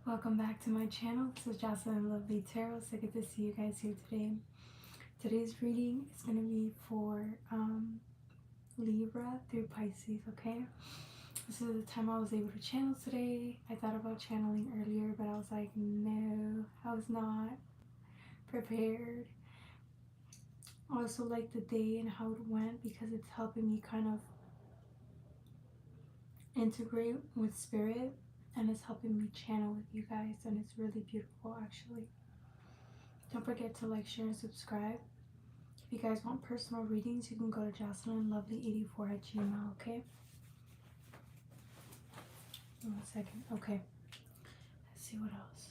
Welcome back to my channel. This is Jocelyn Lovely Tarot. So good to see you guys here today. Today's reading is going to be for Libra through Pisces, okay? This is the time I was able to channel today. I thought about channeling earlier, but I was like, no, I was not prepared. I also like the day and how it went because it's helping me kind of integrate with spirit, and it's helping me channel with you guys, and it's really beautiful actually. Don't forget to like, share, and subscribe. If you guys want personal readings, you can go to jocelynlovely84@gmail, okay? 1 second. Okay. Let's see what else.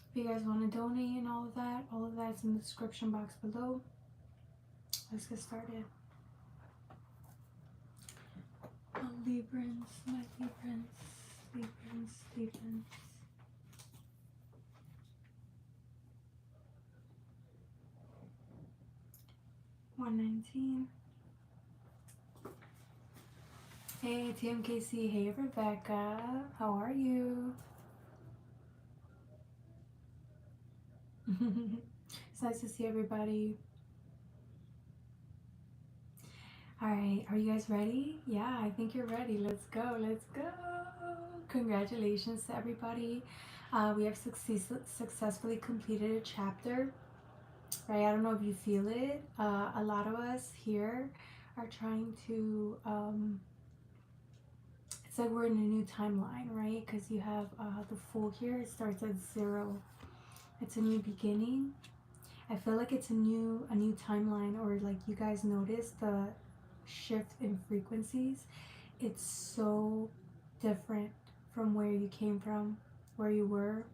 If you guys want to donate and all of that's in the description box below. Let's get started. Oh, Librans, my Librans. 119. Hey, TMKC. Hey, Rebecca. How are you? It's nice to see everybody. Alright, are you guys ready? Yeah, I think you're ready. Let's go. Congratulations to everybody. We have successfully completed a chapter. Right, I don't know if you feel it. A lot of us here are trying to, it's like we're in a new timeline, right? Because you have the Fool here. It starts at 0. It's a new beginning. I feel like it's a new timeline, or like you guys notice the shift in frequencies. It's so different from where you came from, where you were.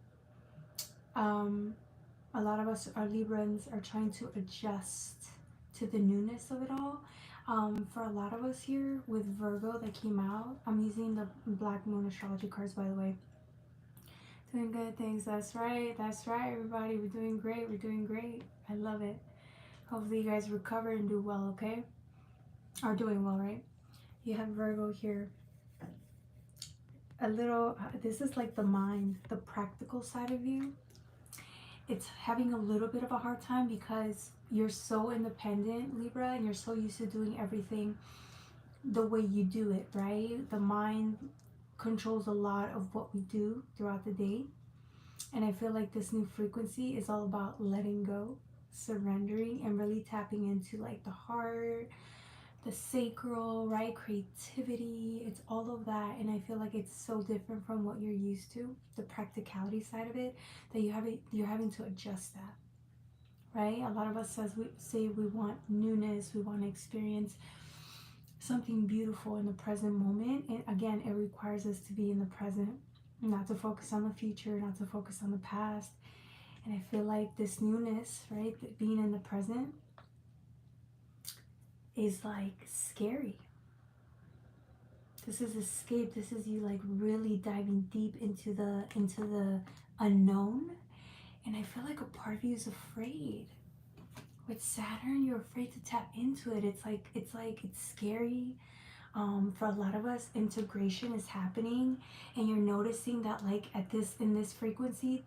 A lot of us, our Librans, are trying to adjust to the newness of it all. For a lot of us here with Virgo that came out, I'm using the Black Moon astrology cards, by the way. Doing good things. That's right, everybody. We're doing great. I love it. Hopefully you guys recover and do well, okay? Are doing well, right? You have Virgo here. A little, this is like the mind, the practical side of you. It's having a little bit of a hard time because you're so independent, Libra, and you're so used to doing everything the way you do it, right? The mind controls a lot of what we do throughout the day. And I feel like this new frequency is all about letting go, surrendering, and really tapping into like the heart, the sacral, right? Creativity, it's all of that. And I feel like it's so different from what you're used to, the practicality side of it, that you're having to adjust that, right? A lot of us say we want newness, we want to experience something beautiful in the present moment. And again, it requires us to be in the present, not to focus on the future, not to focus on the past. And I feel like this newness, right, being in the present, is like scary. This is escape. This is you like really diving deep into the unknown. And I feel like a part of you is afraid. With Saturn, you're afraid to tap into it. It's scary. For a lot of us, integration is happening, and you're noticing that like in this frequency,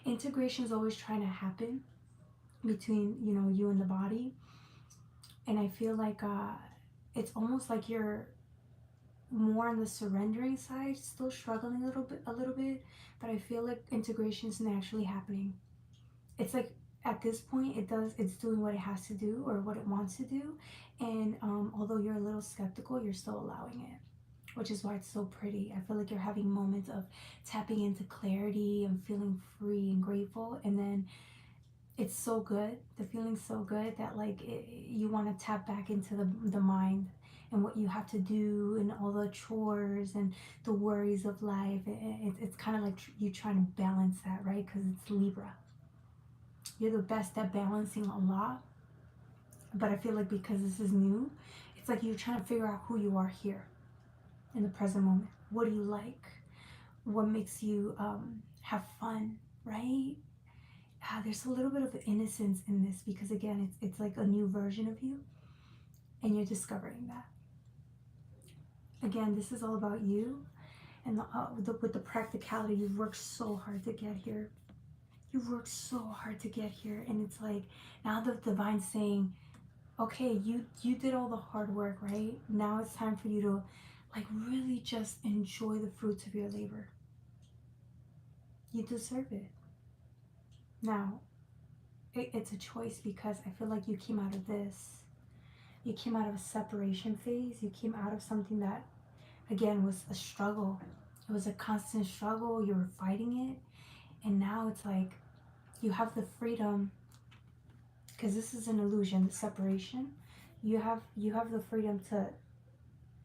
integration is always trying to happen between you and the body. And I feel like it's almost like you're more on the surrendering side, still struggling a little bit, but I feel like integration is naturally happening. It's like at this point it's doing what it has to do, or what it wants to do. And although you're a little skeptical, you're still allowing it, which is why it's so pretty. I feel like you're having moments of tapping into clarity and feeling free and grateful, and then it's so good, the feeling's so good that like you want to tap back into the mind and what you have to do and all the chores and the worries of life. It's kind of like you trying to balance that, right? Because it's Libra. You're the best at balancing a lot, but I feel like because this is new, it's like you're trying to figure out who you are here in the present moment. What do you like? What makes you have fun, right? There's a little bit of innocence in this because again, it's like a new version of you. and you're discovering that. Again, this is all about you, and with the practicality. You've worked so hard to get here. You've worked so hard to get here, and it's like now the divine's saying, okay, you did all the hard work, right? Now it's time for you to like really just enjoy the fruits of your labor. You deserve it. Now, it's a choice, because I feel like you came out of this. You came out of a separation phase. You came out of something that, again, was a struggle. It was a constant struggle. You were fighting it. And now it's like you have the freedom, because this is an illusion, the separation. You have the freedom to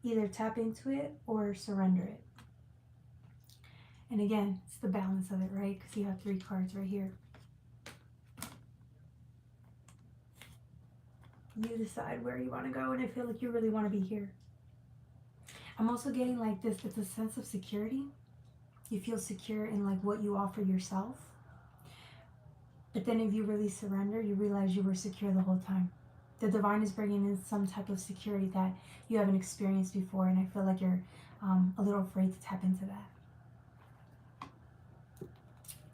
either tap into it or surrender it. And again, it's the balance of it, right? Because you have 3 cards right here. You decide where you want to go, and I feel like you really want to be here. I'm also getting like this, it's a sense of security. You feel secure in like what you offer yourself. But then if you really surrender, you realize you were secure the whole time. The divine is bringing in some type of security that you haven't experienced before, and I feel like you're a little afraid to tap into that. All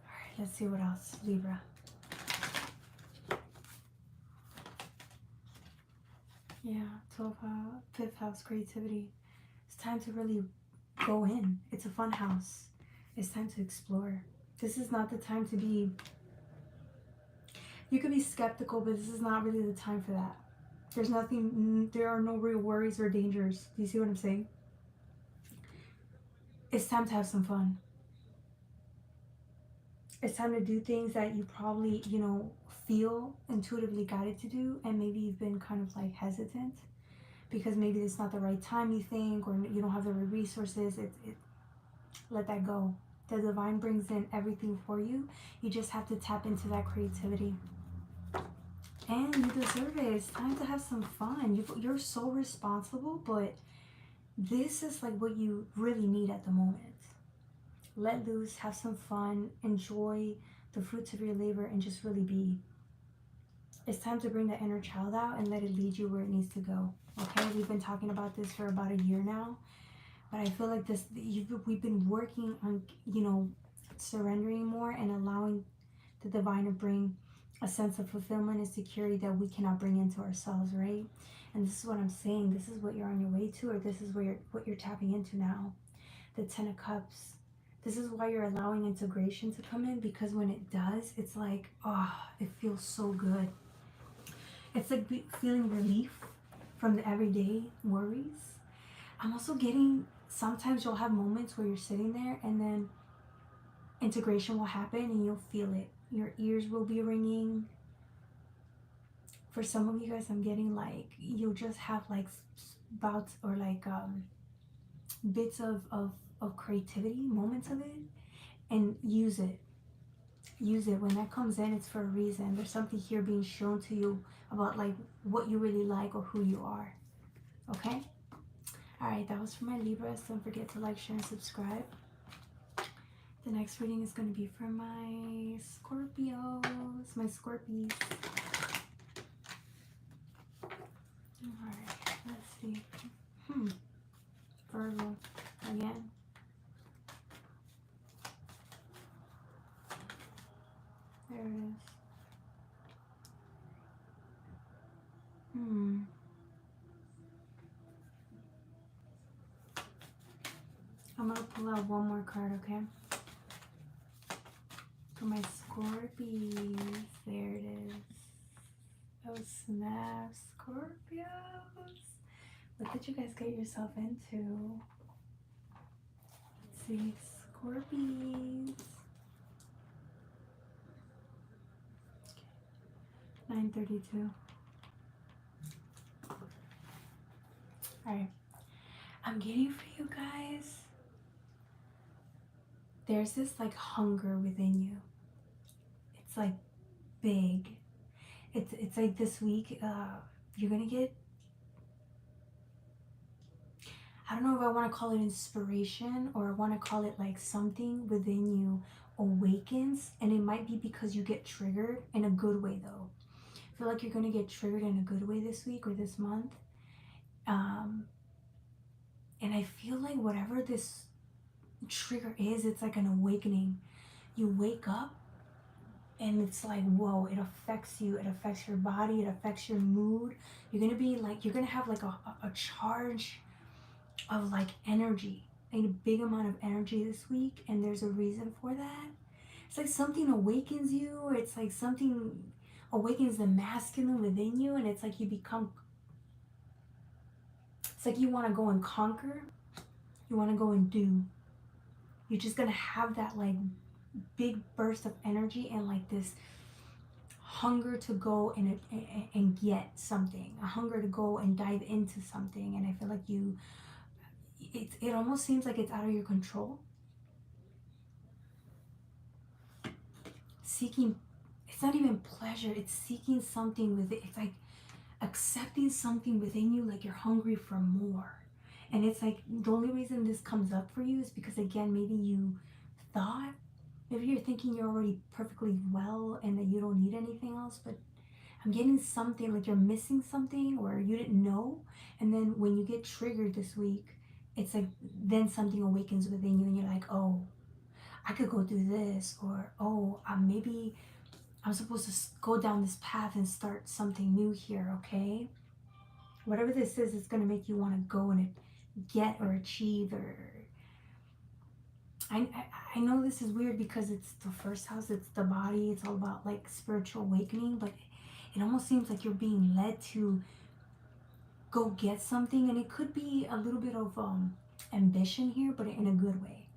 right, let's see what else. Libra. Yeah, 12th house, 5th house, creativity. It's time to really go in. It's a fun house. It's time to explore. This is not the time to be... You could be skeptical, but this is not really the time for that. There's nothing, there are no real worries or dangers. Do you see what I'm saying? It's time to have some fun. It's time to do things that you probably, you know, feel intuitively guided to do, and maybe you've been kind of like hesitant because maybe it's not the right time, you think, or you don't have the right resources. Let that go. The divine brings in everything for you. You just have to tap into that creativity. And you deserve it. It's time to have some fun. You're so responsible, but this is like what you really need at the moment. Let loose, have some fun, enjoy the fruits of your labor, and just really be. It's time to bring the inner child out and let it lead you where it needs to go. Okay, we've been talking about this for about a year now, but I feel like we've been working on, you know, surrendering more and allowing the divine to bring a sense of fulfillment and security that we cannot bring into ourselves, right? And this is what I'm saying. This is what you're on your way to, or this is what you're tapping into now. The 10 of Cups. This is why you're allowing integration to come in, because when it does, it's like, oh, it feels so good. It's like feeling relief from the everyday worries. I'm also getting, sometimes you'll have moments where you're sitting there and then integration will happen and you'll feel it. Your ears will be ringing. For some of you guys, I'm getting like, you'll just have like bouts or like bits of creativity, moments of it, and use it. Use it. When that comes in, it's for a reason. There's something here being shown to you about like what you really like or who you are. Okay? Alright, that was for my Libras. Don't forget to like, share, and subscribe. The next reading is going to be for my Scorpios, my Scorpies. Alright, let's see. Virgo again. There it is. I'm going to pull out one more card, okay? For my Scorpies. There it is. Oh, snap, Scorpios. What did you guys get yourself into? Let's see, Scorpies. 9:32. Alright. I'm getting for you guys. There's this like hunger within you. It's like big. It's like this week, you're gonna get, I don't know if I want to call it inspiration or I want to call it like something within you awakens, and it might be because you get triggered in a good way though. I feel like you're gonna get triggered in a good way this week or this month, Um, and I feel like whatever this trigger is, it's like an awakening. You wake up and it's like, whoa, it affects you. It affects your body. It affects your mood. You're going to be like, you're going to have like a charge of like energy, like a big amount of energy this week. And there's a reason for that. It's like something awakens you, or it's like something awakens the masculine within you, and it's like you become, it's like you want to go and conquer, you want to go and do. You're just gonna have that like big burst of energy and like this hunger to go and get something, a hunger to go and dive into something. And I feel like it almost seems like it's out of your control. Seeking, it's not even pleasure, it's seeking something with it. It's like accepting something within you, like you're hungry for more. And it's like the only reason this comes up for you is because, again, maybe you thought, maybe you're thinking you're already perfectly well and that you don't need anything else. But I'm getting something like you're missing something, or you didn't know. And then when you get triggered this week, it's like then something awakens within you and you're like, oh, I could go do this, or oh, maybe I'm supposed to go down this path and start something new here, okay? Whatever this is, it's going to make you want to go and get or achieve. Or I know this is weird because it's the first house, it's the body, it's all about like spiritual awakening, but it almost seems like you're being led to go get something. And it could be a little bit of ambition here, but in a good way.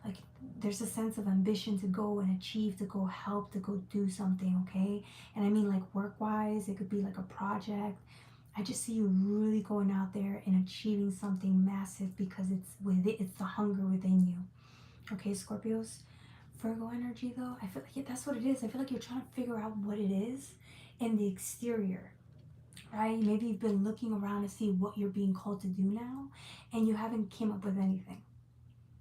Like there's a sense of ambition to go and achieve, to go help, to go do something, okay? And I mean like work-wise, it could be like a project. I just see you really going out there and achieving something massive because it's the hunger within you. Okay, Scorpios. Virgo energy though, I feel like that's what it is. I feel like you're trying to figure out what it is in the exterior, right? Maybe you've been looking around to see what you're being called to do now, and you haven't came up with anything.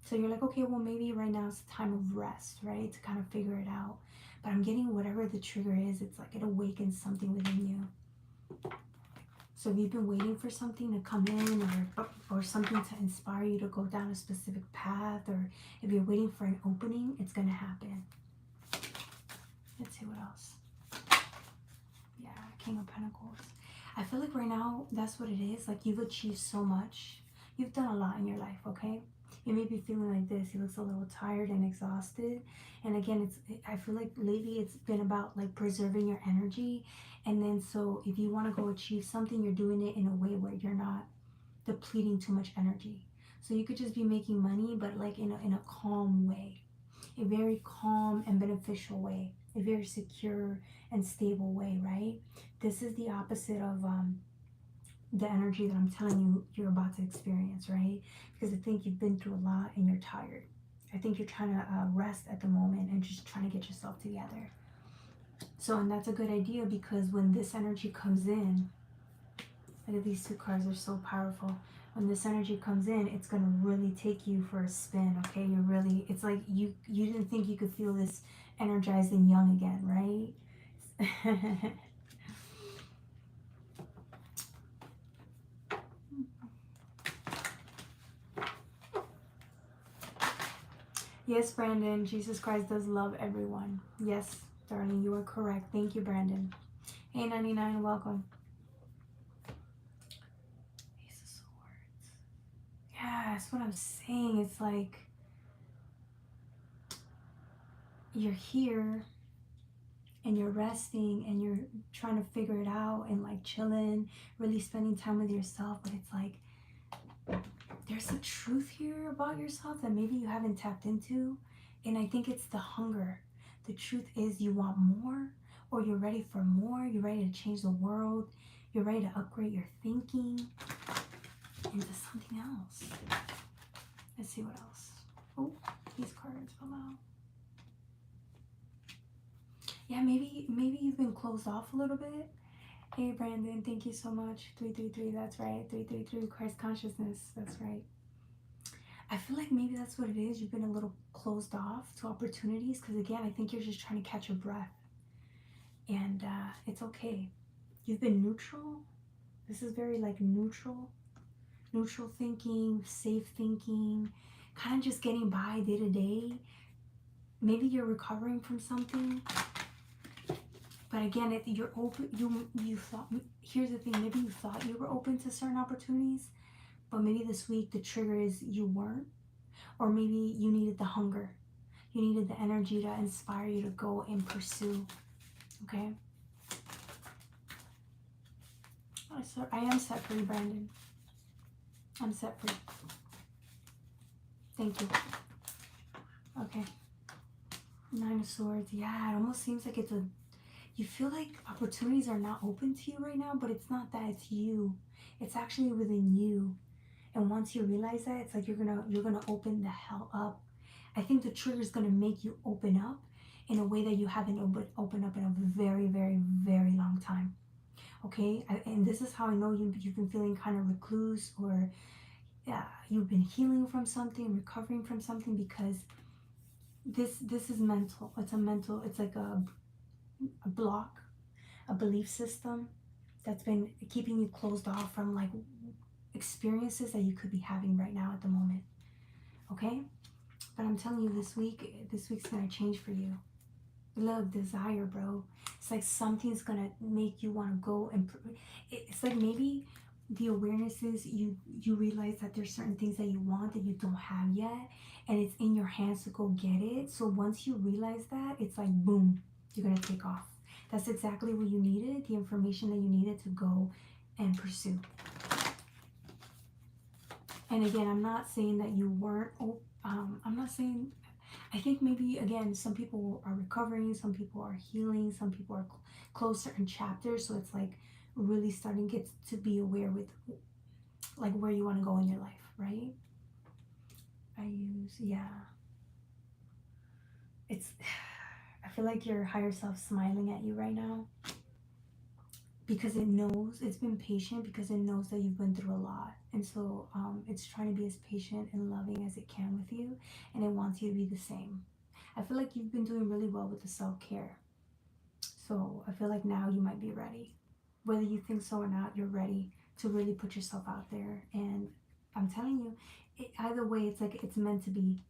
So you're like, okay, well, maybe right now it's a time of rest, right? To kind of figure it out. But I'm getting whatever the trigger is, it's like it awakens something within you. So if you've been waiting for something to come in, or something to inspire you to go down a specific path, or if you're waiting for an opening, it's going to happen. Let's see what else. Yeah, King of Pentacles. I feel like right now, that's what it is. Like you've achieved so much. You've done a lot in your life, okay? You may be feeling like this. He looks a little tired and exhausted. And again, I feel like lately it's been about like preserving your energy. And then so if you want to go achieve something, you're doing it in a way where you're not depleting too much energy. So you could just be making money, but like in a calm way. A very calm and beneficial way. A very secure and stable way, right? This is the opposite of the energy that I'm telling you you're about to experience, right? Because I think you've been through a lot and you're tired. I think you're trying to rest at the moment and just trying to get yourself together. So, and that's a good idea, because when this energy comes in, look at these two cards, are so powerful. When this energy comes in, it's going to really take you for a spin, okay? You're really, it's like you didn't think you could feel this energized and young again, right? Yes, Brandon, Jesus Christ does love everyone. Yes, darling, you are correct. Thank you, Brandon. Hey, 99, welcome. Ace of Swords. Yeah, that's what I'm saying. It's like you're here and you're resting and you're trying to figure it out and like chilling, really spending time with yourself. But it's like there's a truth here about yourself that maybe you haven't tapped into. And I think it's the hunger. The truth is you want more, or you're ready for more. You're ready to change the world. You're ready to upgrade your thinking into something else. Let's see what else. Oh, these cards fell out. Yeah, maybe you've been closed off a little bit. Hey, Brandon, thank you so much. 333, that's right. 333, Christ consciousness, that's right. I feel like maybe that's what it is. You've been a little closed off to opportunities because, again, I think you're just trying to catch your breath. And it's okay. You've been neutral. This is very, like, neutral. neutral thinking, safe thinking, kind of just getting by day to day. Maybe you're recovering from something. But again, if you're open, you thought, here's the thing, maybe you thought you were open to certain opportunities, but maybe this week the trigger is you weren't, or maybe you needed the hunger. You needed the energy to inspire you to go and pursue, okay? I am set free, Brandon. I'm set free. Thank you. Okay. 9 of Swords. Yeah, it almost seems like it's a... You feel like opportunities are not open to you right now, but it's not that. It's you. It's actually within you. And once you realize that, it's like you're gonna open the hell up. I think the trigger is gonna make you open up in a way that you haven't opened up in a very, very, very long time. Okay, and this is how I know you've been feeling kind of recluse, or yeah, you've been healing from something, recovering from something, because this is mental. It's a mental. It's like a block, a belief system that's been keeping you closed off from like experiences that you could be having right now at the moment. Okay, but I'm telling you, this week's gonna change for you. Look, desire, bro. It's like something's gonna make you want to go and it's like maybe the awareness is you realize that there's certain things that you want that you don't have yet, and it's in your hands to go get it. So once you realize that, it's like boom, you're gonna take off. That's exactly what you needed, the information that you needed to go and pursue. And again, I'm not saying that you weren't, I'm not saying, I think maybe, again, some people are recovering, some people are healing, some people are close certain chapters. So it's like really starting to get to be aware with like where you want to go in your life, right? I feel like your higher self smiling at you right now, because it knows, it's been patient because it knows that you've been through a lot. And so it's trying to be as patient and loving as it can with you, and it wants you to be the same. I feel like you've been doing really well with the self-care. So I feel like now you might be ready. Whether you think so or not, you're ready to really put yourself out there. And I'm telling you, either way, it's like it's meant to be.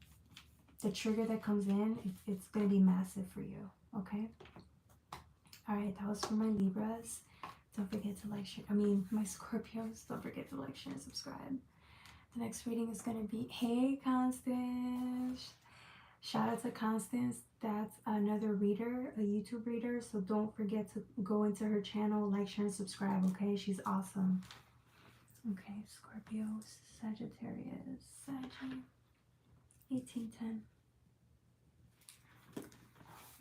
The trigger that comes in, it's going to be massive for you, okay? All right, that was for my Libras. Don't forget to like, share. My Scorpios, don't forget to like, share, and subscribe. The next reading is going to be, hey, Constance. Shout out to Constance. That's another reader, a YouTube reader. So don't forget to go into her channel, like, share, and subscribe, okay? She's awesome. Okay, Scorpio, Sagittarius, Saggy, 1810.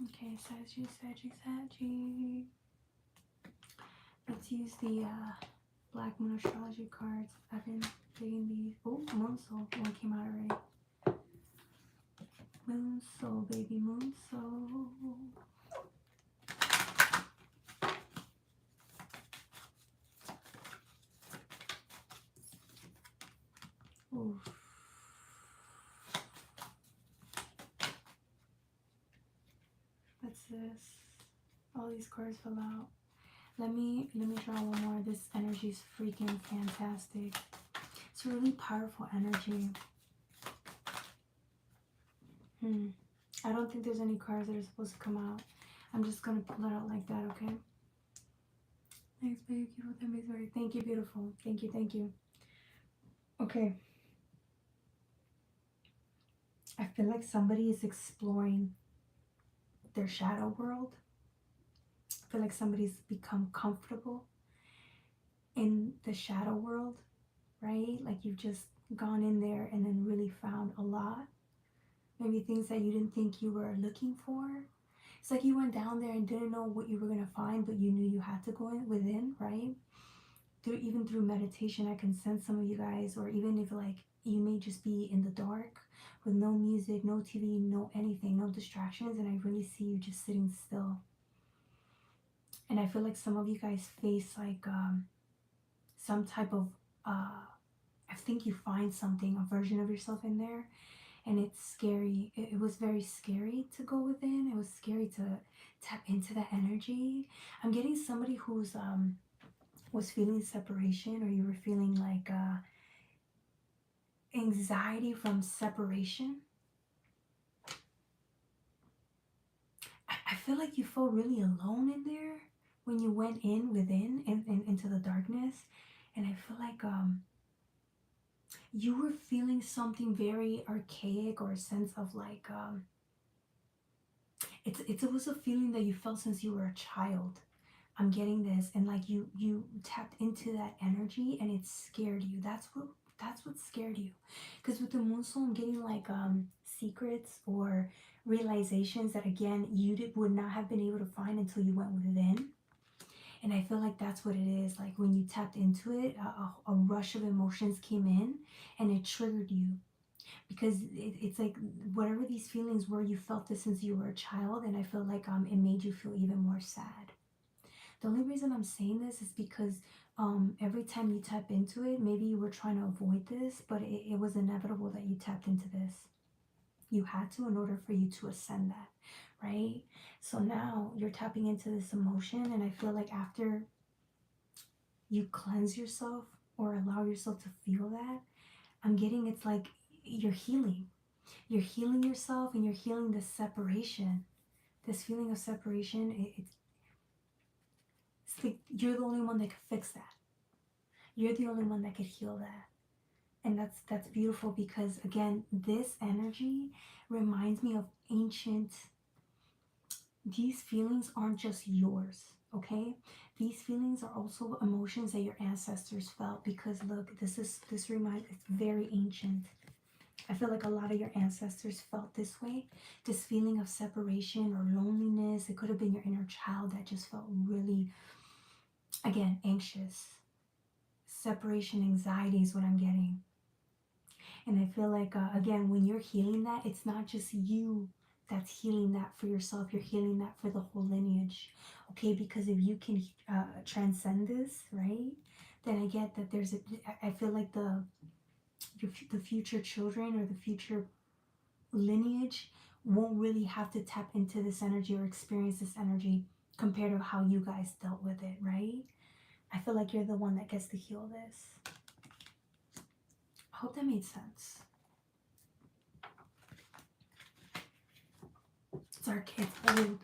Okay, Saggy. Let's use the Black Moon Astrology cards. I've been digging these. Oh, Moon Soul. One came out already. Moon Soul, baby. Moon Soul. Oof. What's this? All these cards fell out. Let me draw one more. This energy is freaking fantastic. It's a really powerful energy. I don't think there's any cards that are supposed to come out. I'm just gonna pull it out like that, okay? Thanks, babe. Thank you, beautiful. Thank you. Okay. I feel like somebody is exploring their shadow world. I feel like somebody's become comfortable in the shadow world, right? Like you've just gone in there and then really found a lot. Maybe things that you didn't think you were looking for. It's like you went down there and didn't know what you were going to find, but you knew you had to go in within, right? Even through meditation, I can sense some of you guys, or even if like you may just be in the dark with no music, no TV, no anything, no distractions, and I really see you just sitting still. And I feel like some of you guys face like some type of, I think you find something, a version of yourself in there, and it's scary. It was very scary to go within. It was scary to tap into that energy. I'm getting somebody who's was feeling separation, or you were feeling like anxiety from separation. I feel like you felt really alone in there when you went within and into the darkness. And I feel like you were feeling something very archaic, or a sense of like it was a feeling that you felt since you were a child. I'm getting this, and like you tapped into that energy and it scared you. That's what scared you. Because with the moon soul, I'm getting like secrets or realizations that again would not have been able to find until you went within. And I feel like that's what it is. Like when you tapped into it, a rush of emotions came in and it triggered you. Because it's like whatever these feelings were, you felt this since you were a child. And I feel like it made you feel even more sad. The only reason I'm saying this is because every time you tap into it, maybe you were trying to avoid this, but it was inevitable that you tapped into this. You had to in order for you to ascend that, right? So now you're tapping into this emotion, and I feel like after you cleanse yourself or allow yourself to feel that, I'm getting it's like you're healing. You're healing yourself and you're healing this separation. This feeling of separation, it's like you're the only one that could fix that. You're the only one that could heal that. And that's beautiful, because again, this energy reminds me of ancient. These feelings aren't just yours, okay? These feelings are also emotions that your ancestors felt, because look, this reminds, it's very ancient. I feel like a lot of your ancestors felt this way, this feeling of separation or loneliness. It could have been your inner child that just felt really, again, anxious. Separation anxiety is what I'm getting. And I feel like, again, when you're healing that, it's not just you that's healing that for yourself. You're healing that for the whole lineage, okay? Because if you can transcend this, right, then I get that I feel like the future children or the future lineage won't really have to tap into this energy or experience this energy compared to how you guys dealt with it, right? I feel like you're the one that gets to heal this. I hope that made sense.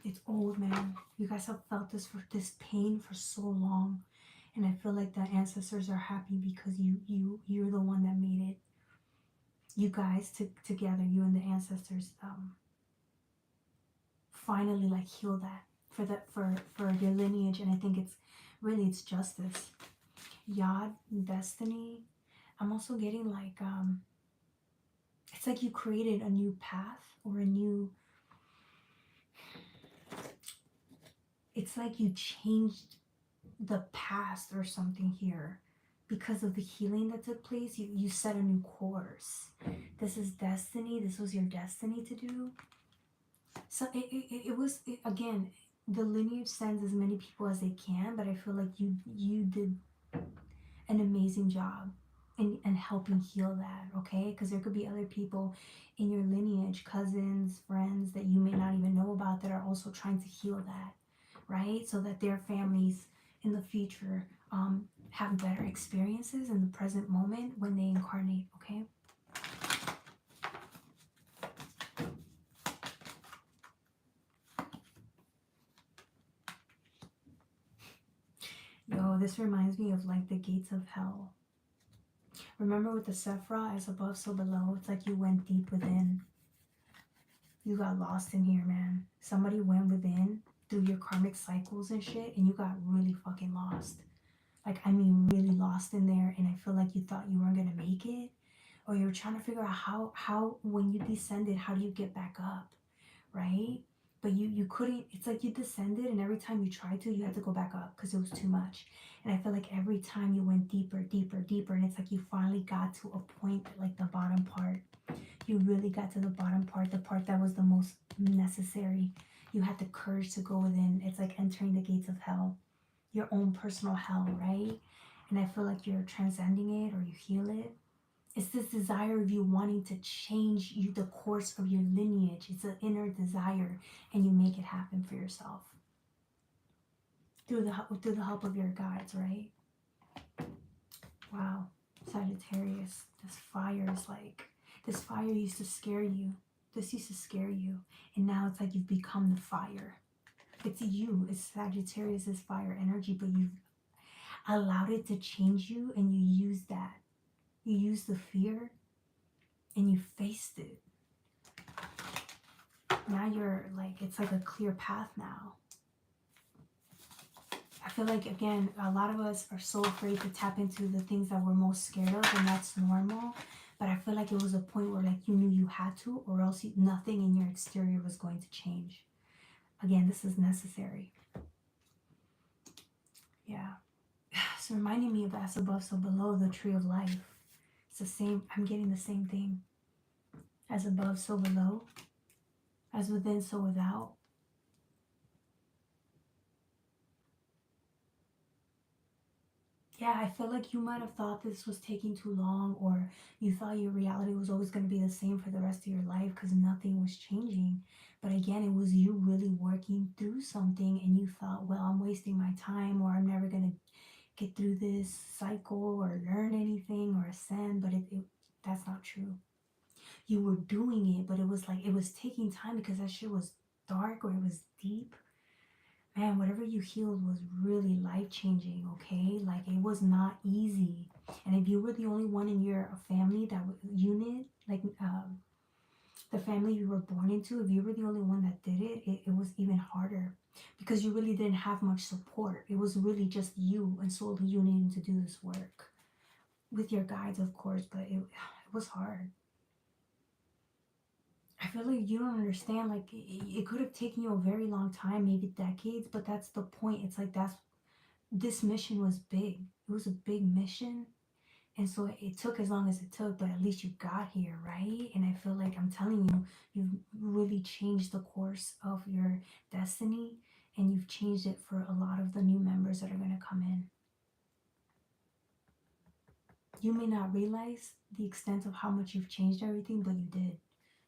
It's old, man. You guys have felt this pain for so long, and I feel like the ancestors are happy because you're the one that made it. You guys together, you and the ancestors, finally like heal that for your lineage, and I think it's justice. Yod, destiny. I'm also getting like it's like you created a new path or a new. It's like you changed the past or something here because of the healing that took place. You set a new course. This is destiny. This was your destiny to do. So it was, again, the lineage sends as many people as they can, but I feel like you did an amazing job in helping heal that, okay? Because there could be other people in your lineage, cousins, friends that you may not even know about, that are also trying to heal that, right? So that their families in the future have better experiences in the present moment when they incarnate, okay? Yo, this reminds me of like the gates of hell. Remember with the Sephra, as above, so below? It's like you went deep within. You got lost in here, man. Somebody went within through your karmic cycles and shit, and you got really fucking lost. Like, I mean, really lost in there, and I feel like you thought you weren't gonna make it, or you were trying to figure out how when you descended, how do you get back up, right? But you couldn't. It's like you descended, and every time you tried to, you had to go back up because it was too much. And I feel like every time you went deeper, deeper, deeper, and it's like you finally got to a point, like the bottom part. You really got to the bottom part, the part that was the most necessary. You had the courage to go within. It's like entering the gates of hell, your own personal hell, right? And I feel like you're transcending it, or you heal it. It's this desire of you wanting to change the course of your lineage. It's an inner desire, and you make it happen for yourself through the help of your guides, right? Wow. Sagittarius, this fire is like, this fire used to scare you. This used to scare you. And now it's like you've become the fire. It's you. It's Sagittarius, this fire energy, but you've allowed it to change you, and you use that. You use the fear and you faced it. Now you're like, it's like a clear path now. I feel like, again, a lot of us are so afraid to tap into the things that we're most scared of, and that's normal. But I feel like it was a point where like you knew you had to, or else nothing in your exterior was going to change. Again, this is necessary. Yeah. It's reminding me of as above, so below, the tree of life. It's the same. I'm getting the same thing. As above, so below. As within, so without. Yeah, I feel like you might have thought this was taking too long, or you thought your reality was always going to be the same for the rest of your life because nothing was changing. But again, it was you really working through something, and you thought, well, I'm wasting my time, or I'm never going to get through this cycle or learn anything or ascend. But that's not true. You were doing it, but it was like it was taking time because that shit was dark, or it was deep. Man, whatever you healed was really life-changing, okay? Like, it was not easy. And if you were the only one in your family, that unit, like the family you were born into, if you were the only one that did it, it was even harder because you really didn't have much support. It was really just you and solely you needing to do this work with your guides, of course, but it was hard. I feel like you don't understand, like, it could have taken you a very long time, maybe decades, but that's the point. It's like, this mission was big. It was a big mission. And so it took as long as it took, but at least you got here, right? And I feel like, I'm telling you, you've really changed the course of your destiny, and you've changed it for a lot of the new members that are going to come in. You may not realize the extent of how much you've changed everything, but you did.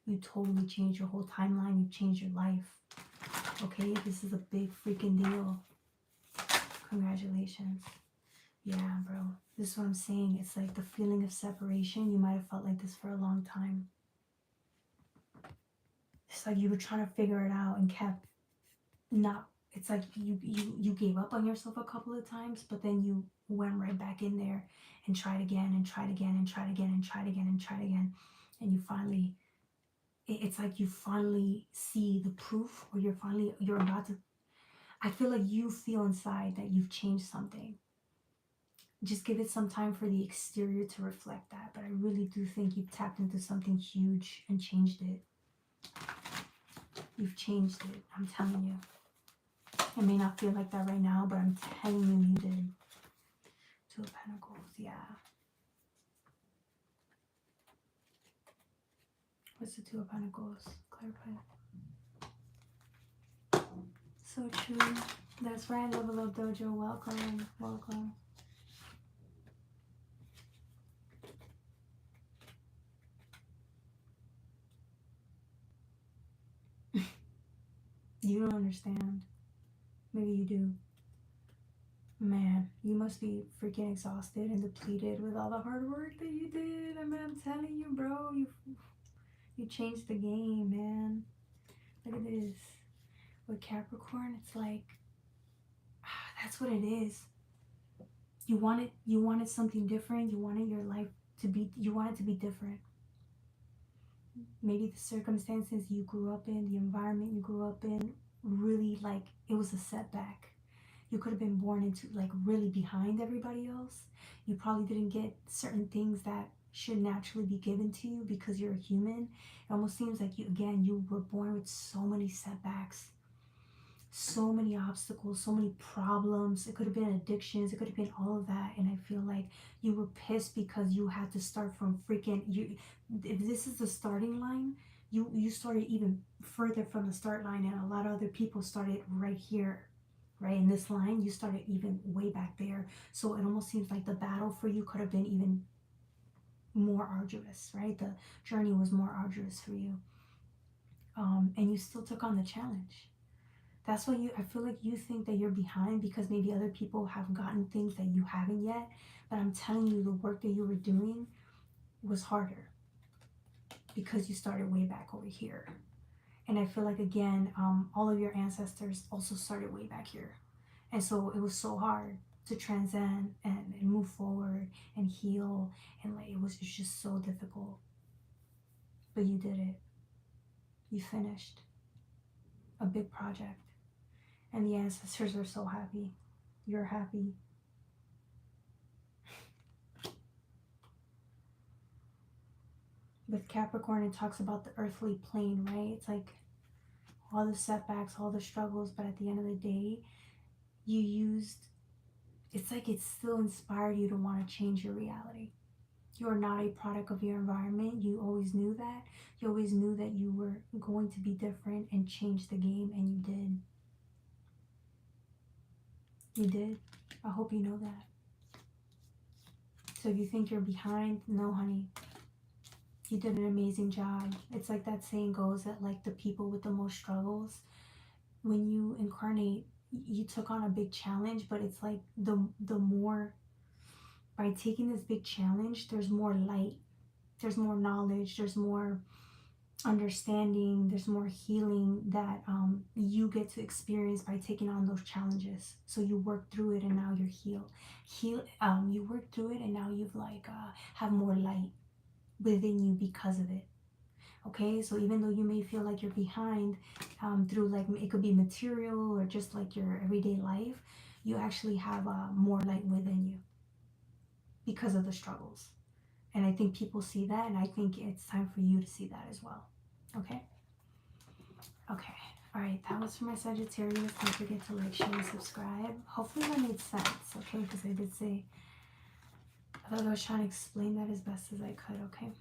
You totally changed your whole timeline. You've changed your life. Okay, this is a big freaking deal. Congratulations. Yeah, bro. This is what I'm saying. It's like the feeling of separation. You might have felt like this for a long time. It's like you were trying to figure it out and kept not. It's like you gave up on yourself a couple of times, but then you went right back in there and tried again and tried again and tried again and tried again and tried again. And you finally, it's like you finally see the proof, or you're about to. I feel like you feel inside that you've changed something. Just give it some time for the exterior to reflect that. But I really do think you've tapped into something huge and changed it. You've changed it. I'm telling you. It may not feel like that right now, but I'm telling you, you did. Two of Pentacles, yeah. What's the Two of Pentacles? Clarify. So true. That's right. Level Up Dojo. Welcome. Welcome. You don't understand. Maybe you do. Man, you must be freaking exhausted and depleted with all the hard work that you did. I mean, I'm telling you, bro. You changed the game, man. Look at this. With Capricorn, it's like, that's what it is. You wanted something different. You wanted your life to be, you wanted to be different. Maybe the circumstances you grew up in, the environment you grew up in, really, like, it was a setback. You could have been born into, like, really behind everybody else. You probably didn't get certain things that should naturally be given to you because you're a human. It almost seems like you were born with so many setbacks, so many obstacles, so many problems. It could have been addictions, it could have been all of that. And I feel like you were pissed because you had to start from freaking if this is the starting line, you started even further from the start line, and a lot of other people started right here, right in this line. You started even way back there. So it almost seems like the battle for you could have been even more arduous, right? The journey was more arduous for you. And you still took on the challenge. That's why I feel like you think that you're behind because maybe other people have gotten things that you haven't yet. But I'm telling you, the work that you were doing was harder because you started way back over here. And I feel like, again, all of your ancestors also started way back here. And so it was so hard to transcend and move forward and heal. And like, it's just so difficult. But you did it. You finished a big project. And the ancestors are so happy. You're happy. With Capricorn, it talks about the earthly plane, right? It's like all the setbacks, all the struggles, but at the end of the day, you used, it's like it still inspired you to want to change your reality. You're not a product of your environment. You always knew that. You always knew that you were going to be different and change the game, and you did. You did. I hope you know that. So if you think you're behind, no, honey. You did an amazing job. It's like that saying goes that like the people with the most struggles, when you incarnate, you took on a big challenge, but it's like the more, by taking this big challenge, there's more light, there's more knowledge, there's more understanding, there's more healing that you get to experience by taking on those challenges. So you work through it and now you're healed. You work through it and now you've like have more light within you because of it. Okay, so even though you may feel like you're behind through like, it could be material or just like your everyday life, you actually have more light within you because of the struggles. And I think people see that, and I think it's time for you to see that as well. Okay? Okay. All right, that was for my Sagittarius. Don't forget to like, share, and subscribe. Hopefully that made sense, okay? Because I did say, I thought I was trying to explain that as best as I could, okay?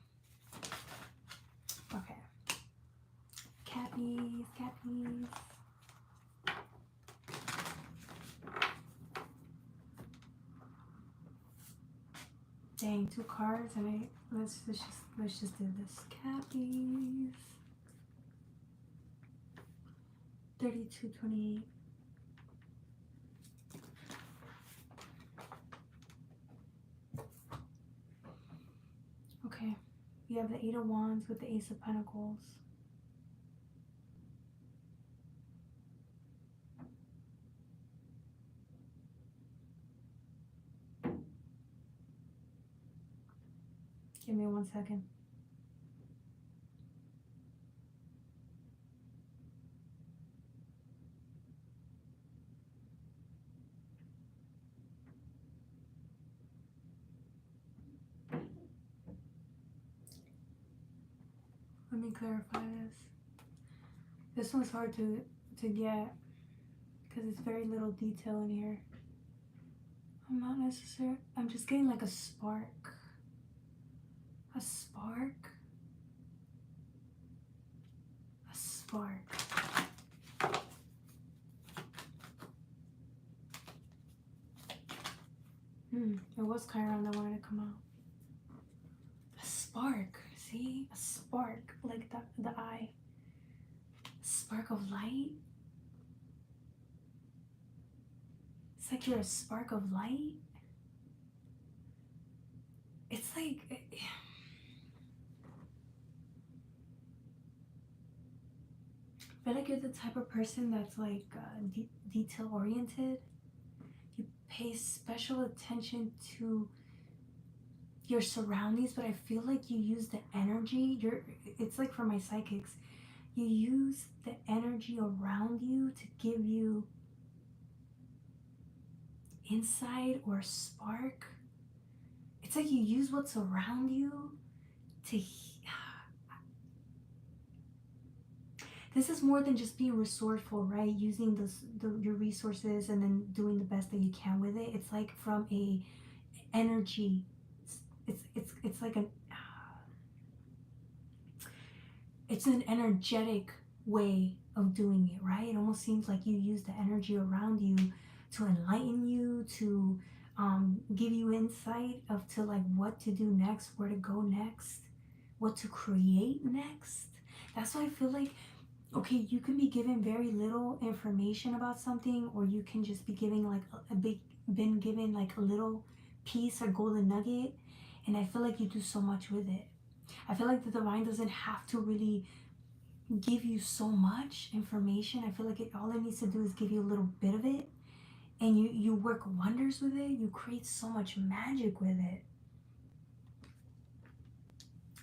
Okay. Cappies, Cappies. Dang, 2 cards, and let's just do this. Cappies. 3228. Okay, you have the 8 of Wands with the Ace of Pentacles. Give me 1 second. Let me clarify this. This one's hard to get because it's very little detail in here. I'm not necessarily, I'm just getting like a spark. A spark? A spark. It was Chiron that wanted to come out. A spark. See? A spark. Like the eye. A spark of light. It's like you're a spark of light. It's like... I feel like you're the type of person that's like detail oriented. You pay special attention to your surroundings, but I feel like you use the energy. It's like for my psychics, you use the energy around you to give you insight or spark. It's like you use what's around you to this is more than just being resourceful, right? Using your resources and then doing the best that you can with it. It's like from a energy. It's like it's an energetic way of doing it, right? It almost seems like you use the energy around you to enlighten you, to give you insight of to like what to do next, where to go next, what to create next. That's why I feel like Okay, you can be given very little information about something, or you can just be giving like been given like a little piece or golden nugget, and I feel like you do so much with it. I feel like the divine doesn't have to really give you so much information. I feel like all it needs to do is give you a little bit of it, and you work wonders with it. You create so much magic with it.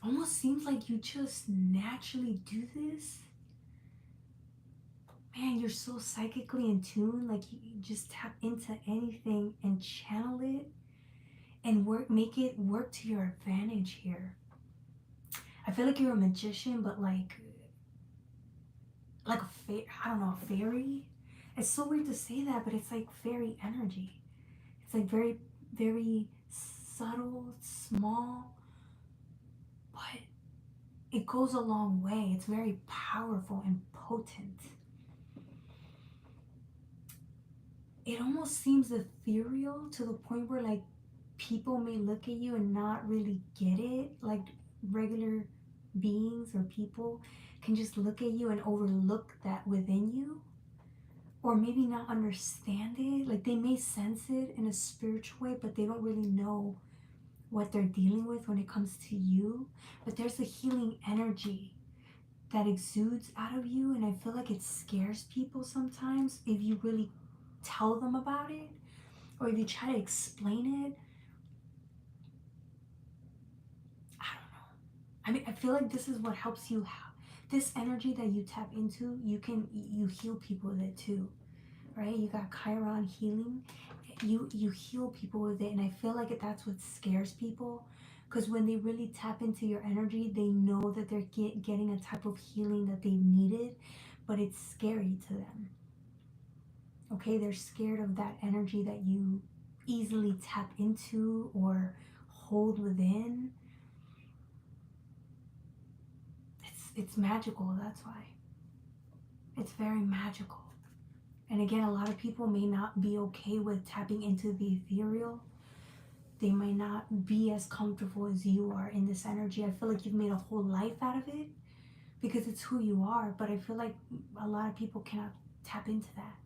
Almost seems like you just naturally do this. Man, you're so psychically in tune. Like you just tap into anything and channel it and make it work to your advantage here. I feel like you're a magician, but like I don't know, a fairy. It's so weird to say that, but it's like fairy energy. It's like very, very subtle, small, but it goes a long way. It's very powerful and potent. It almost seems ethereal to the point where like people may look at you and not really get it. Like regular beings or people can just look at you and overlook that within you, or maybe not understand it. Like they may sense it in a spiritual way, but they don't really know what they're dealing with when it comes to you. But there's a healing energy that exudes out of you, and I feel like it scares people sometimes if you really tell them about it, or if you try to explain it. I don't know. I mean, I feel like this is what helps you. This energy that you tap into, you heal people with it too, right? You got Chiron healing. You heal people with it, and I feel like that's what scares people, because when they really tap into your energy, they know that they're getting a type of healing that they've needed, but it's scary to them. Okay, they're scared of that energy that you easily tap into or hold within. It's magical, that's why. It's very magical. And again, a lot of people may not be okay with tapping into the ethereal. They might not be as comfortable as you are in this energy. I feel like you've made a whole life out of it because it's who you are. But I feel like a lot of people cannot tap into that.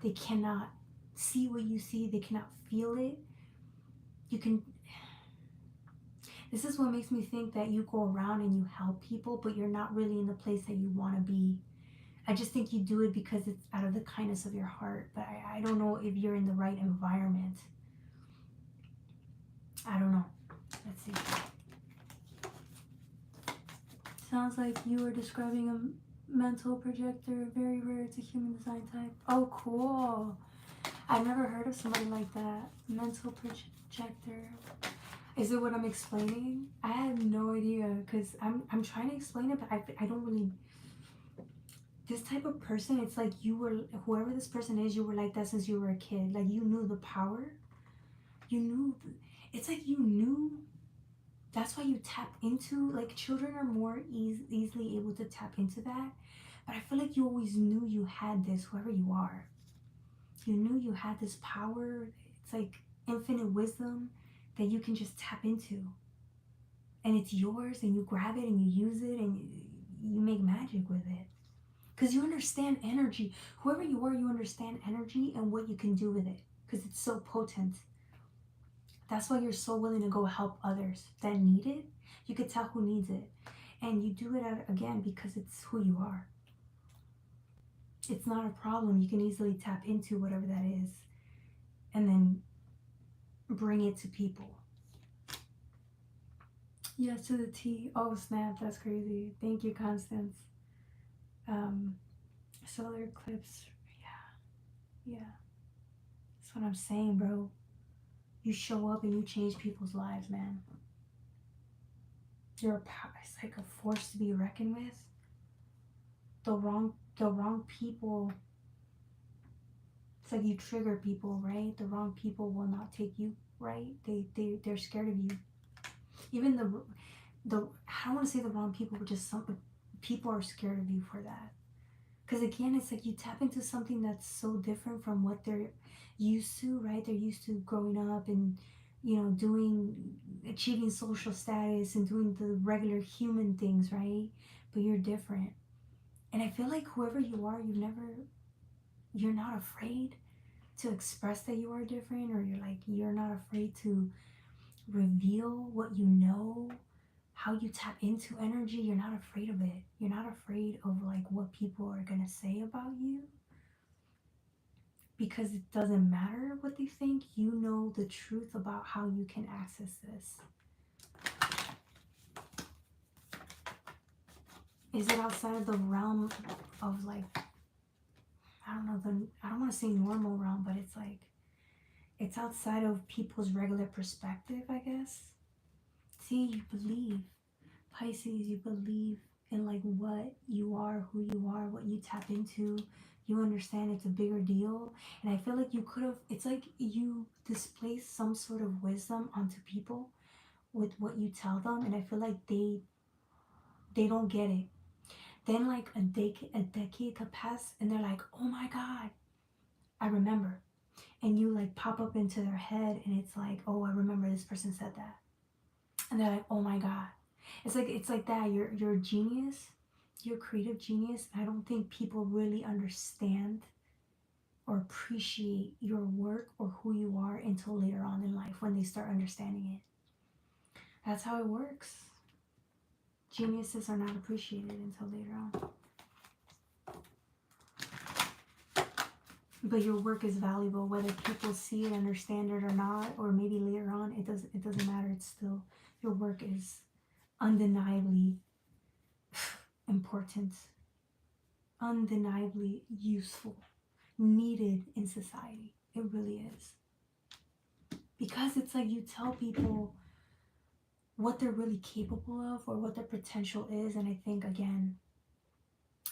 They cannot see what you see. They cannot feel it. This is what makes me think that you go around and you help people, but you're not really in the place that you want to be. I just think you do it because it's out of the kindness of your heart, but I don't know if you're in the right environment. I don't know. Let's see. Sounds like you were describing a mental projector, very rare. It's a human design type. Oh, cool. I've never heard of somebody like that. Mental projector. Is it what I'm explaining? I have no idea, because I'm trying to explain it, but I don't really. This type of person, it's like you were, whoever this person is, you were like that since you were a kid. Like you knew the power. You knew, it's like you knew. That's why you tap into, like children are more easily able to tap into that. But I feel like you always knew you had this, whoever you are. You knew you had this power. It's like infinite wisdom that you can just tap into. And it's yours, and you grab it and you use it and you make magic with it. Because you understand energy. Whoever you are, you understand energy and what you can do with it. Because it's so potent. That's why you're so willing to go help others that need it. You could tell who needs it. And you do it again because it's who you are. It's not a problem. You can easily tap into whatever that is and then bring it to people. Yes, to the T. Oh, snap. That's crazy. Thank you, Constance. Solar eclipse. Yeah. That's what I'm saying, bro. You show up and you change people's lives, man. It's like a force to be reckoned with. The wrong people. It's like you trigger people, right? The wrong people will not take you right. They're scared of you. Even the I don't want to say the wrong people, but just some people are scared of you for that. Because again, it's like you tap into something that's so different from what they're used to, right? They're used to growing up and, achieving social status and doing the regular human things, right? But you're different. And I feel like whoever you are, you're not afraid to express that you are different, or you're not afraid to reveal what you know, how you tap into energy. You're not afraid of it. You're not afraid of like what people are gonna say about you, because it doesn't matter what they think. You know the truth about how you can access this. Is it outside of the realm of like, I don't know, I don't want to say normal realm, but it's like, it's outside of people's regular perspective, I guess. See, you believe, Pisces, you believe in like what you are, who you are, what you tap into. You understand it's a bigger deal. And I feel like you could have, it's like you display some sort of wisdom onto people with what you tell them. And I feel like they don't get it. Then like a decade could pass and they're like, oh my God, I remember. And you like pop up into their head and it's like, oh, I remember this person said that. And they're like, oh my God. It's like that. You're a genius. You're a creative genius. I don't think people really understand or appreciate your work or who you are until later on in life, when they start understanding it. That's how it works. Geniuses are not appreciated until later on. But your work is valuable, whether people see it, understand it or not, or maybe later on, it doesn't matter. It's still, your work is undeniably important, undeniably useful, needed in society. It really is. Because it's like you tell people what they're really capable of or what their potential is. And I think, again,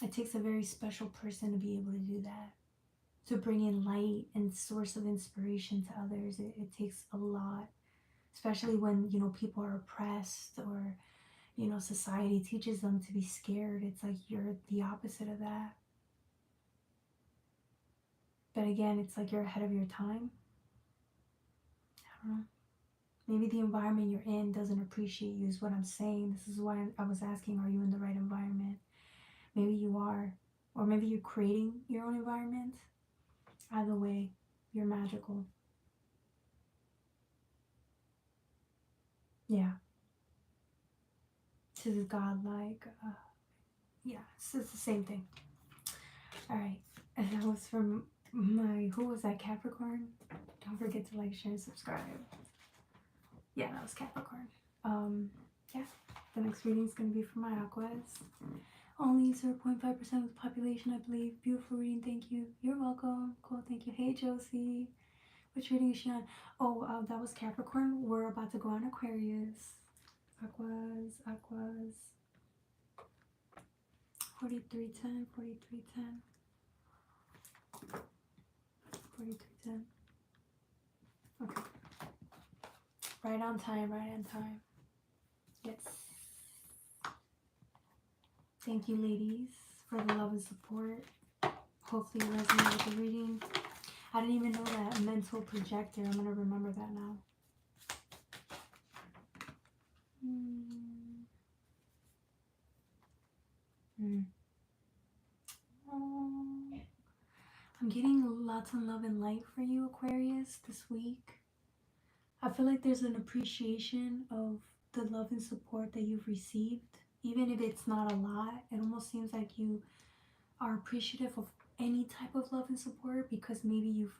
it takes a very special person to be able to do that, to bring in light and source of inspiration to others. It takes a lot, especially when, you know, people are oppressed, or, you know, society teaches them to be scared. It's like you're the opposite of that. But again, it's like you're ahead of your time. I don't know. Maybe the environment you're in doesn't appreciate you, is what I'm saying. This is why I was asking, are you in the right environment? Maybe you are. Or maybe you're creating your own environment. Either way, you're magical. Yeah. This is godlike. Yeah, it's the same thing. All right. And that was from who was that, Capricorn? Don't forget to like, share, and subscribe. Yeah, that was Capricorn. Yeah, the next reading is going to be for my Aquas. Only 0.5% of the population, I believe. Beautiful reading, thank you. You're welcome. Cool, thank you. Hey, Josie. Which reading is she on? Oh, that was Capricorn. We're about to go on Aquarius. Aquas. 4310, 4310. 4310. Okay. Right on time. Yes. Thank you, ladies, for the love and support. Hopefully you resonate with the reading. I didn't even know that. A mental projector. I'm going to remember that now. Oh, I'm getting lots of love and light for you, Aquarius, this week. I feel like there's an appreciation of the love and support that you've received. Even if it's not a lot, it almost seems like you are appreciative of any type of love and support, because maybe you've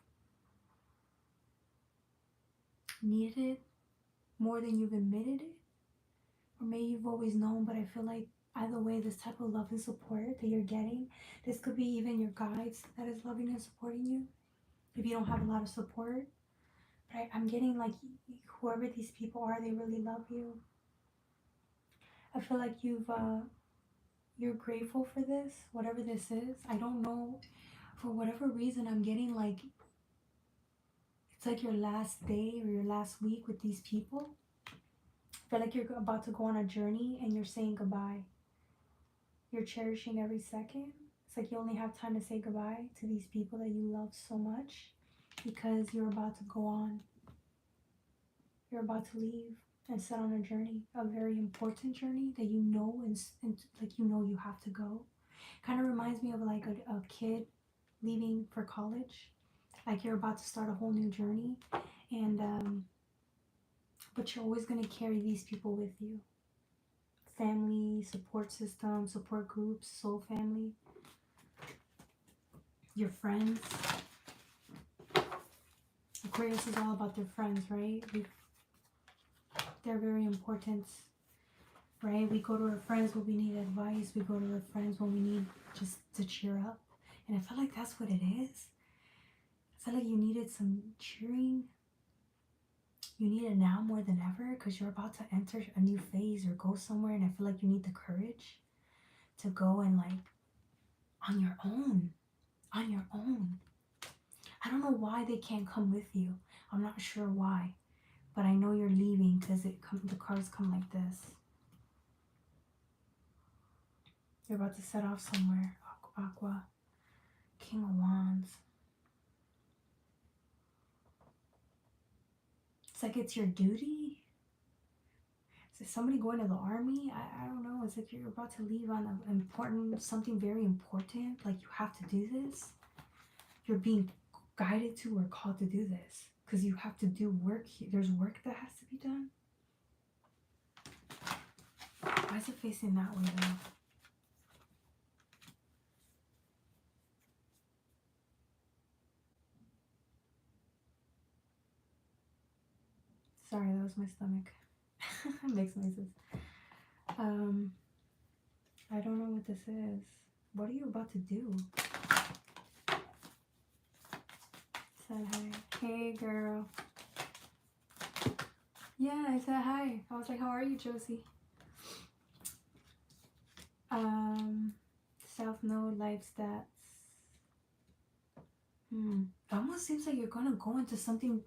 needed it more than you've admitted it. Or maybe you've always known, but I feel like either way, this type of love and support that you're getting, this could be even your guides that is loving and supporting you, if you don't have a lot of support. But I'm getting like, whoever these people are, they really love you. I feel like you're grateful for this, whatever this is. I don't know, for whatever reason, I'm getting like, it's like your last day or your last week with these people. I feel like you're about to go on a journey and you're saying goodbye. You're cherishing every second. It's like you only have time to say goodbye to these people that you love so much, because you're about to go on. You're about to leave and set on a journey, a very important journey that you know, and like you know you have to go. Kind of reminds me of like a kid leaving for college. Like you're about to start a whole new journey. And, but you're always going to carry these people with you. Family, support system, support groups, soul family. Your friends. Aquarius is all about their friends, right? They're very important, right? We go to our friends when we need advice. We go to our friends when we need just to cheer up. And I feel like that's what it is. I feel like you needed some cheering. You need it now more than ever because you're about to enter a new phase or go somewhere. And I feel like you need the courage to go and like on your own. On your own. I don't know why they can't come with you. I'm not sure why. But I know you're leaving because the cards come like this. You're about to set off somewhere. Aqua. King of Wands. It's like it's your duty. Is somebody going to the army? I don't know. It's like you're about to leave on something very important. Like you have to do this. You're being guided to or called to do this. Because you have to do work here. There's work that has to be done. Why is it facing that way though? Sorry, that was my stomach. It makes noises. I don't know what this is. What are you about to do? Said hi. Hey, girl. Yeah, I said hi. I was like, how are you, Josie? South Node life stats. It almost seems like you're gonna go into something.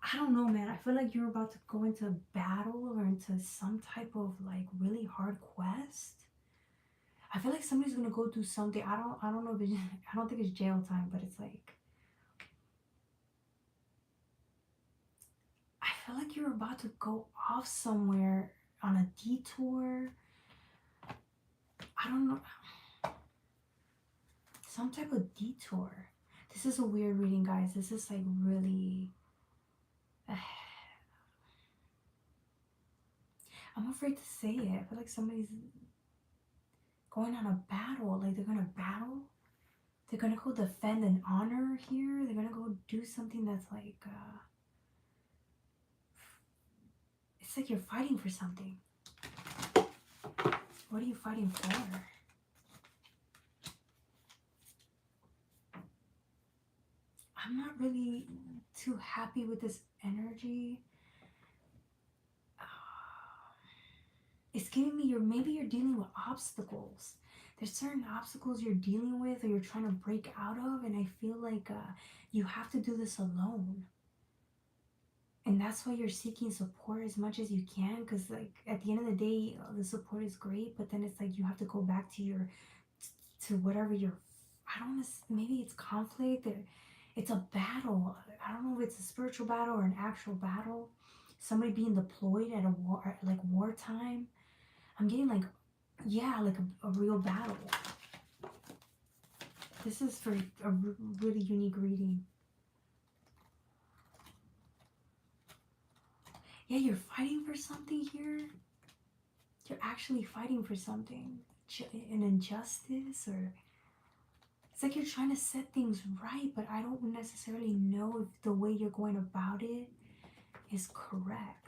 I don't know, man. I feel like you're about to go into battle or into some type of like really hard quest. I feel like somebody's gonna go do something. I don't know if it's, I don't think it's jail time, but it's like I feel like you're about to go off somewhere on a detour. I don't know. Some type of detour. This is a weird reading, guys. This is like really I'm afraid to say it. I feel like somebody's going on a battle. Like they're gonna battle. They're gonna go defend an honor here. They're gonna go do something that's like it's like you're fighting for something. What are you fighting for? I'm not really too happy with this energy. It's giving me maybe you're dealing with obstacles. There's certain obstacles you're dealing with or you're trying to break out of, and I feel like you have to do this alone. And that's why you're seeking support as much as you can, because like at the end of the day, the support is great, but then it's like you have to go back to whatever I don't know, maybe it's conflict or it's a battle. I don't know if it's a spiritual battle or an actual battle. Somebody being deployed at a war, like wartime. I'm getting like, yeah, like a real battle. This is for a really unique reading. Yeah, you're fighting for something here. You're actually fighting for something. An injustice, or it's like you're trying to set things right, but I don't necessarily know if the way you're going about it is correct.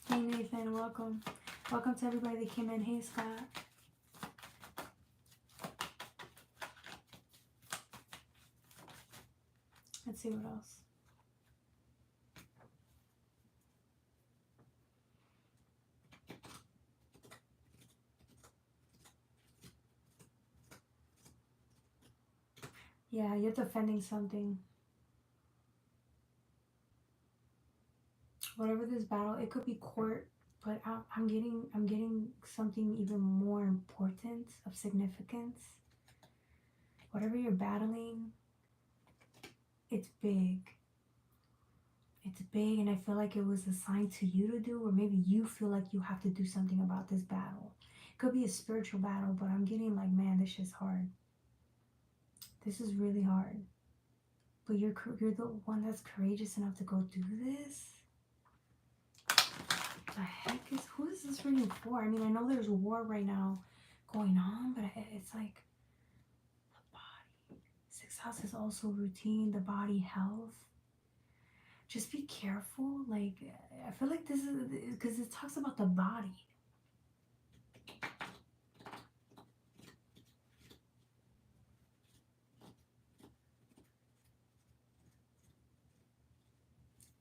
Hey Nathan, welcome. Welcome to everybody that came in. Hey Scott. Let's see what else. Yeah, you're defending something. Whatever this battle, it could be court, but I'm getting something even more important, of significance. Whatever you're battling, it's big. It's big, and I feel like it was assigned to you to do, or maybe you feel like you have to do something about this battle. It could be a spiritual battle, but I'm getting like, man, this shit's hard. This is really hard. But you're the one that's courageous enough to go do this? The heck is, who is this reading for? I mean, I know there's war right now going on, but it's like the body. 6th house is also routine, the body, health. Just be careful. Like, I feel like this is because it talks about the body.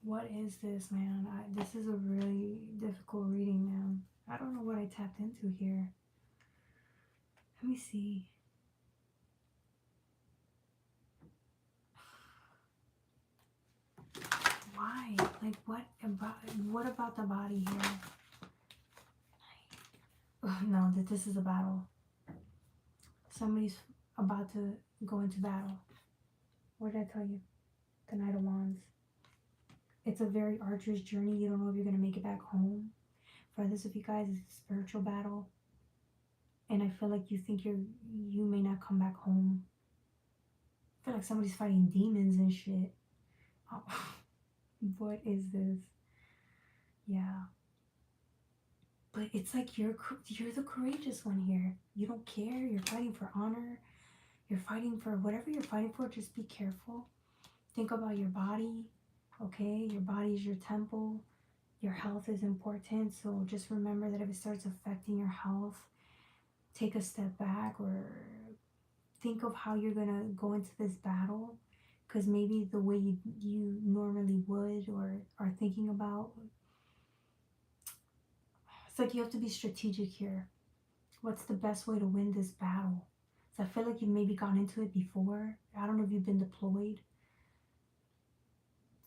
What is this, man? This is a really difficult reading, man. I don't know what I tapped into here. Let me see. Why? Like, what about the body here? No, that this is a battle. Somebody's about to go into battle. What did I tell you? The Knight of Wands. It's a very arduous journey. You don't know if you're going to make it back home. For others of you guys, it's a spiritual battle. And I feel like you think you may not come back home. I feel like somebody's fighting demons and shit. Oh, what is this? Yeah. But it's like you're the courageous one here. You don't care. You're fighting for honor. You're fighting for whatever you're fighting for. Just be careful. Think about your body. Okay? Your body is your temple. Your health is important. So just remember that if it starts affecting your health, take a step back or think of how you're going to go into this battle. Because maybe the way you normally would or are thinking about, it's like you have to be strategic here. What's the best way to win this battle? So I feel like you've maybe gone into it before. I don't know if you've been deployed.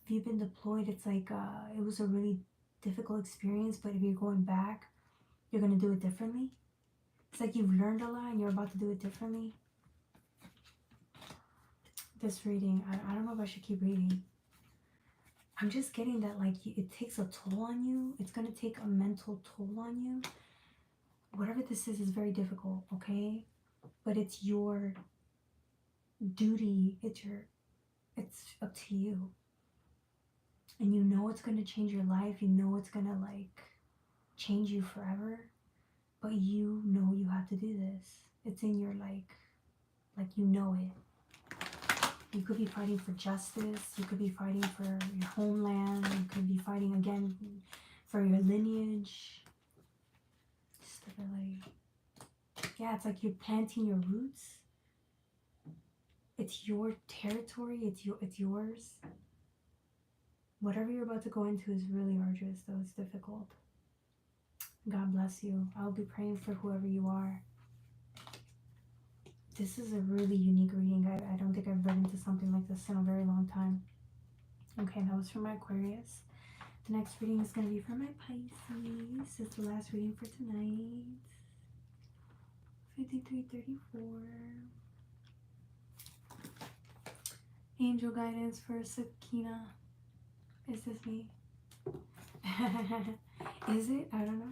If you've been deployed, it's like it was a really difficult experience, but if you're going back, you're going to do it differently. It's like you've learned a lot and you're about to do it differently. This reading, I don't know if I should keep reading. I'm just getting that like it takes a toll on you. It's going to take a mental toll on you. Whatever this is very difficult, okay? But it's your duty. It's up to you. And you know it's going to change your life. You know it's going to like change you forever. But you know you have to do this. It's in your like you know it. You could be fighting for justice. You could be fighting for your homeland. You could be fighting again for your lineage. Stability. Yeah, it's like you're planting your roots. It's your territory. It's yours. Whatever you're about to go into is really arduous, though. It's difficult. God bless you. I'll be praying for whoever you are. This is a really unique reading. I don't think I've read into something like this in a very long time. Okay, that was for my Aquarius. The next reading is going to be for my Pisces. It's the last reading for tonight. 5334. Angel guidance for Sakina. Is this me? Is it? I don't know.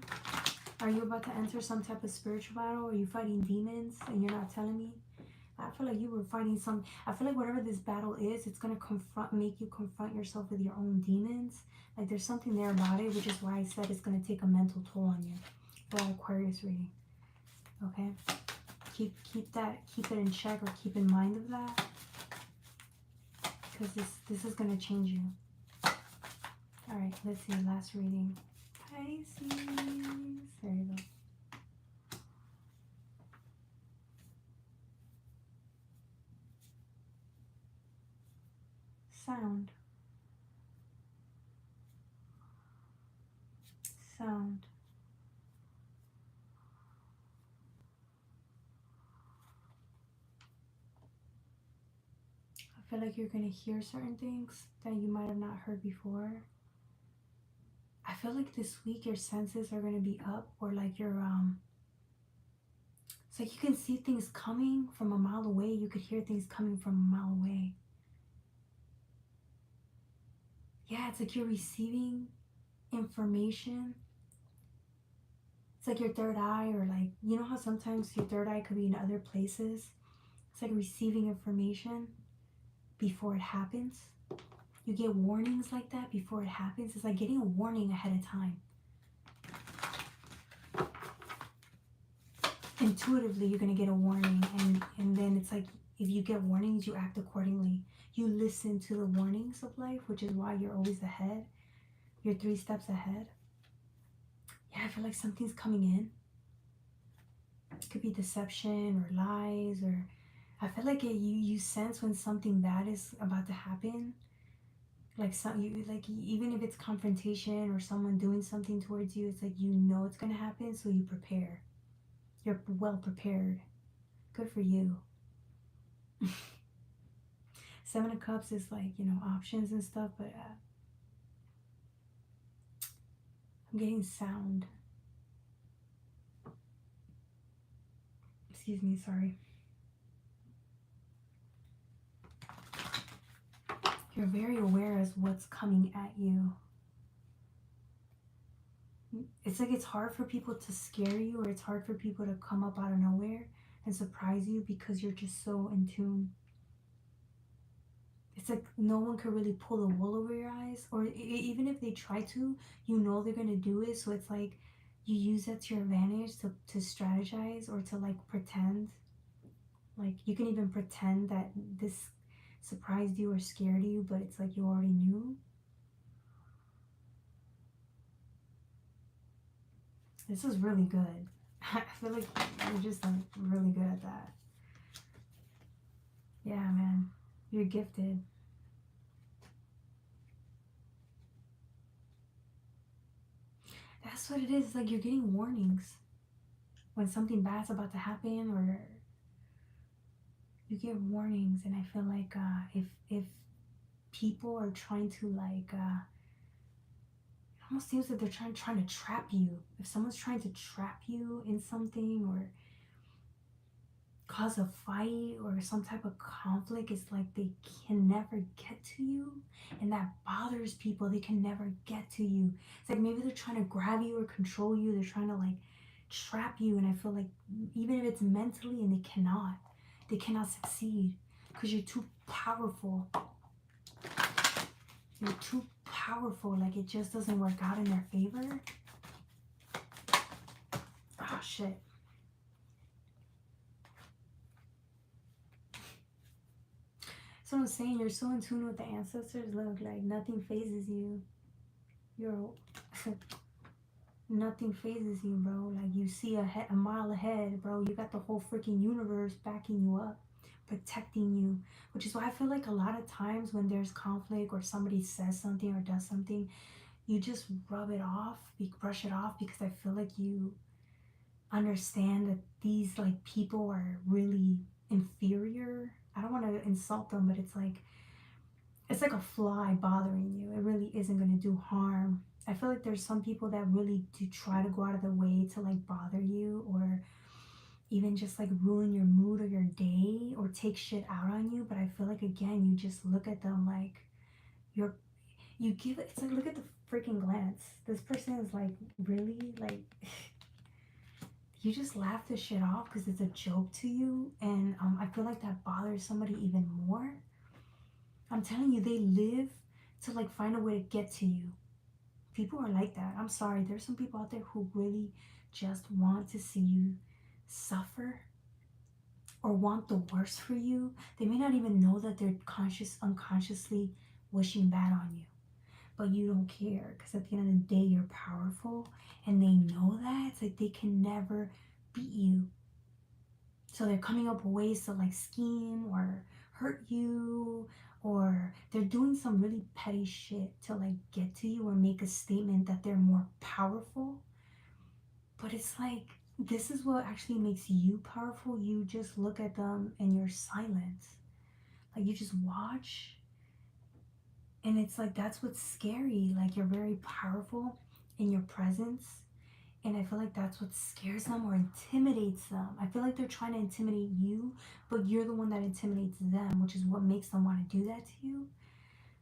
Are you about to enter some type of spiritual battle? Are you fighting demons and you're not telling me? I feel like you were fighting some... I feel like whatever this battle is, it's going to make you confront yourself with your own demons. Like there's something there about it, which is why I said it's going to take a mental toll on you. For Aquarius reading. Okay? Keep it in check or keep in mind of that. Because this is going to change you. Alright, let's see. Last reading. Pisces. There you go. Sound. Sound. I feel like you're going to hear certain things that you might have not heard before. I feel like this week your senses are going to be up, or like your it's like you can see things coming from a mile away. You could hear things coming from a mile away. Yeah, it's like you're receiving information. It's like your third eye, or like, you know how sometimes your third eye could be in other places? It's like receiving information before it happens. You get warnings like that before it happens. It's like getting a warning ahead of time. Intuitively, you're going to get a warning, and then it's like, if you get warnings, you act accordingly. You listen to the warnings of life, which is why you're always ahead. You're 3 steps ahead. Yeah, I feel like something's coming in. It could be deception or lies, or I feel like you sense when something bad is about to happen. Like even if it's confrontation or someone doing something towards you, it's like you know it's gonna happen, so you prepare. You're well prepared. Good for you. 7 of Cups is like, you know, options and stuff, but I'm getting sound. Excuse me, sorry. You're very aware as what's coming at you. It's like it's hard for people to scare you, or it's hard for people to come up out of nowhere and surprise you because you're just so in tune. It's like no one could really pull the wool over your eyes, or even if they try to, you know they're gonna do it. So it's like you use that to your advantage to strategize, or to like pretend. Like you can even pretend that this surprised you or scared you, but it's like you already knew. This is really good. I feel like you're just like really good at that. Yeah, man. You're gifted. That's what it is. It's like you're getting warnings when something bad's about to happen, or you get warnings. And I feel like if people are trying to like it almost seems like they're trying to trap you. If someone's trying to trap you in something, or cause a fight or some type of conflict, it's like they can never get to you, and that bothers people. They can never get to you. It's like maybe they're trying to grab you or control you. They're trying to like trap you, and I feel like even if it's mentally, and they cannot succeed because you're too powerful. You're too powerful. Like it just doesn't work out in their favor. Oh shit. So I'm saying, you're so in tune with the ancestors. Look, like nothing phases you. You're nothing phases you, bro. Like you see a mile ahead, bro. You got the whole freaking universe backing you up, protecting you. Which is why I feel like a lot of times when there's conflict, or somebody says something or does something, you just rub it off, brush it off, because I feel like you understand that these like people are really inferior. I don't want to insult them, but it's like a fly bothering you. It really isn't going to do harm. I feel like there's some people that really do try to go out of their way to like bother you, or even just like ruin your mood or your day, or take shit out on you. But I feel like, again, you just look at them like you give it. It's like, look at the freaking glance. This person is like, really, like you just laugh this shit off because it's a joke to you. And I feel like that bothers somebody even more. I'm telling you, they live to like find a way to get to you. People are like that. I'm sorry. There's some people out there who really just want to see you suffer, or want the worst for you. They may not even know that they're unconsciously wishing bad on you, but you don't care, because at the end of the day, you're powerful, and they know that. It's like they can never beat you. So they're coming up with ways to like scheme or hurt you, or they're doing some really petty shit to like get to you or make a statement that they're more powerful. But it's like, this is what actually makes you powerful. You just look at them and you're silent. Like you just watch, and it's like, that's what's scary. Like you're very powerful in your presence. And I feel like that's what scares them or intimidates them. I feel like they're trying to intimidate you, but you're the one that intimidates them, which is what makes them want to do that to you.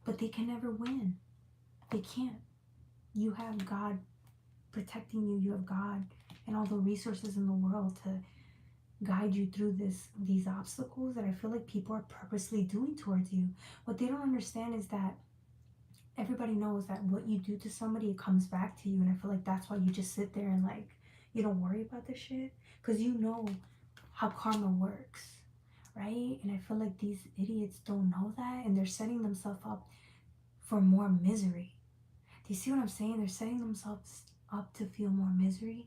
But they can never win. They can't. You have God protecting you. You have God and all the resources in the world to guide you through these obstacles that I feel like people are purposely doing towards you. What they don't understand is that everybody knows that what you do to somebody, it comes back to you. And I feel like that's why you just sit there and like, you don't worry about this shit, because you know how karma works, right? And I feel like these idiots don't know that, and they're setting themselves up for more misery. Do you see what I'm saying? They're setting themselves up to feel more misery,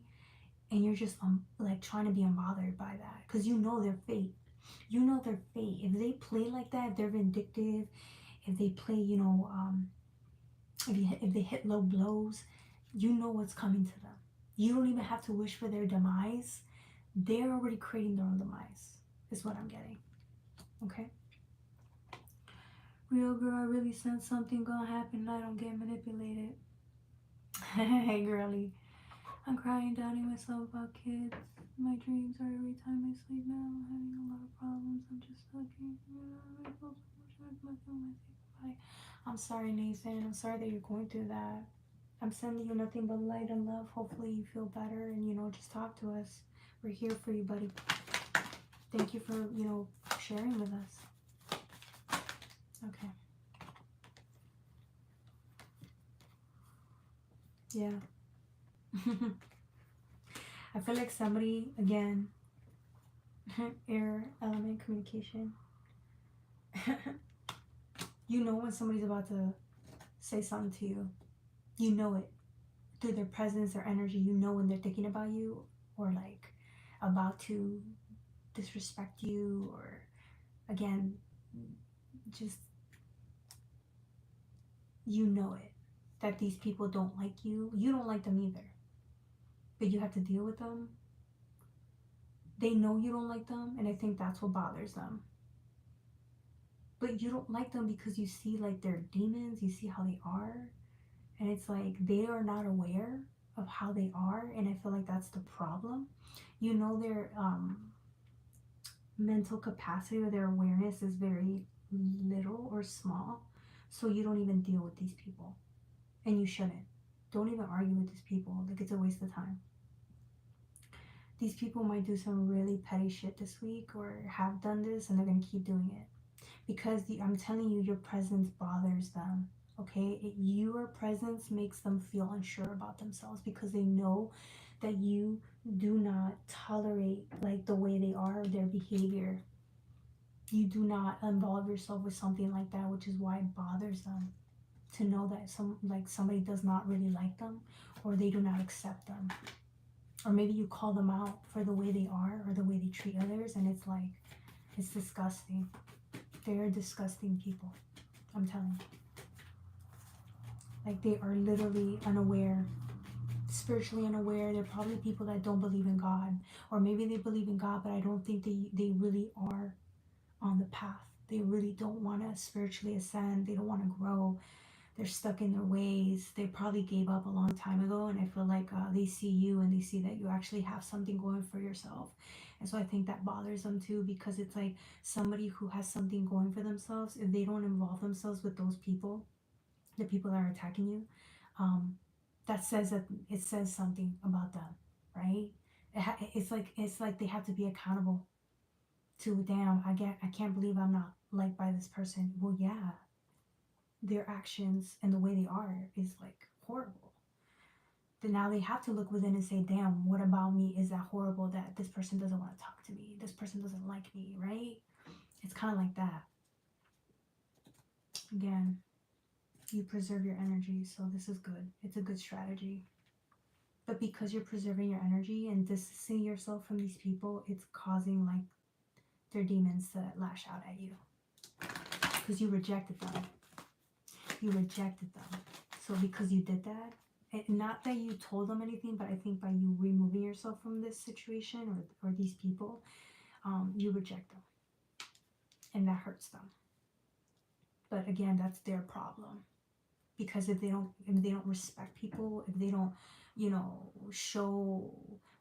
and you're just like trying to be unbothered by that, because you know their fate. You know their fate. If they play like that, if they're vindictive, if they play, if they hit low blows, you know what's coming to them. You don't even have to wish for their demise. They're already creating their own demise, is what I'm getting. Okay? Real girl, I really sense something gonna happen and I don't get manipulated. Hey, girly. I'm crying, doubting myself about kids. My dreams are every time I sleep now. I'm having a lot of problems. I'm just looking. I'm sorry, Nathan. I'm sorry that you're going through that. I'm sending you nothing but light and love. Hopefully you feel better and, just talk to us. We're here for you, buddy. Thank you for, sharing with us. Okay. Yeah. I feel like somebody, again, air element communication. You know when somebody's about to say something to you. You know it. Through their presence, their energy, you know when they're thinking about you, or like about to disrespect you, or again, just, you know it, that these people don't like you. You don't like them either, but you have to deal with them. They know you don't like them, and I think that's what bothers them. But you don't like them because you see like they're demons, you see how they are, and it's like they are not aware of how they are, and I feel like that's the problem. Their mental capacity or their awareness is very little or small, so you don't even deal with these people, and you shouldn't. Don't even argue with these people. Like, it's a waste of time. These people might do some really petty shit this week, or have done this, and they're gonna keep doing it because I'm telling you, your presence bothers them. Okay, your presence makes them feel unsure about themselves because they know that you do not tolerate like the way they are, their behavior. You do not involve yourself with something like that, which is why it bothers them to know that somebody does not really like them, or they do not accept them, or maybe you call them out for the way they are or the way they treat others, and it's like, it's disgusting. They're disgusting people, I'm telling you. Like, they are literally unaware, spiritually unaware. They're probably people that don't believe in God, or maybe they believe in God, but I don't think they really are on the path. They really don't want to spiritually ascend. They don't want to grow. They're stuck in their ways. They probably gave up a long time ago, and I feel like they see you and they see that you actually have something going for yourself. And so I think that bothers them too, because it's like somebody who has something going for themselves, if they don't involve themselves with those people, the people that are attacking you, that it says something about them, right? It's like they have to be accountable to, damn, I can't believe I'm not liked by this person. Well, yeah, their actions and the way they are is like horrible. Then now they have to look within and say, damn, what about me is that horrible that this person doesn't want to talk to me, this person doesn't like me, right? It's kind of like that. Again, you preserve your energy, so this is good. It's a good strategy. But because you're preserving your energy and distancing yourself from these people, it's causing like their demons to lash out at you because you rejected them. You rejected them. So because you did that, not that you told them anything, but I think by you removing yourself from this situation or these people, you reject them, and that hurts them. But again, that's their problem, because if they don't respect people, if they don't, show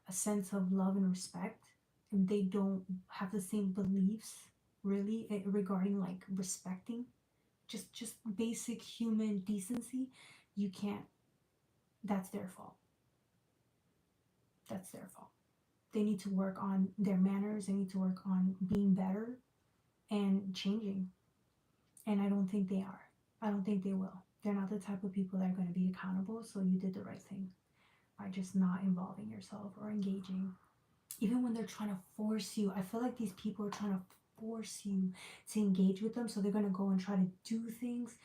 a sense of love and respect, if they don't have the same beliefs really regarding like respecting, just basic human decency, you can't, that's their fault. That's their fault. They need to work on their manners. They need to work on being better and changing. And I don't think they are. I don't think they will. They're not the type of people that are going to be accountable. So you did the right thing by just not involving yourself or engaging. Even when they're trying to force you, I feel like these people are trying to force you to engage with them. So they're going to go and try to do things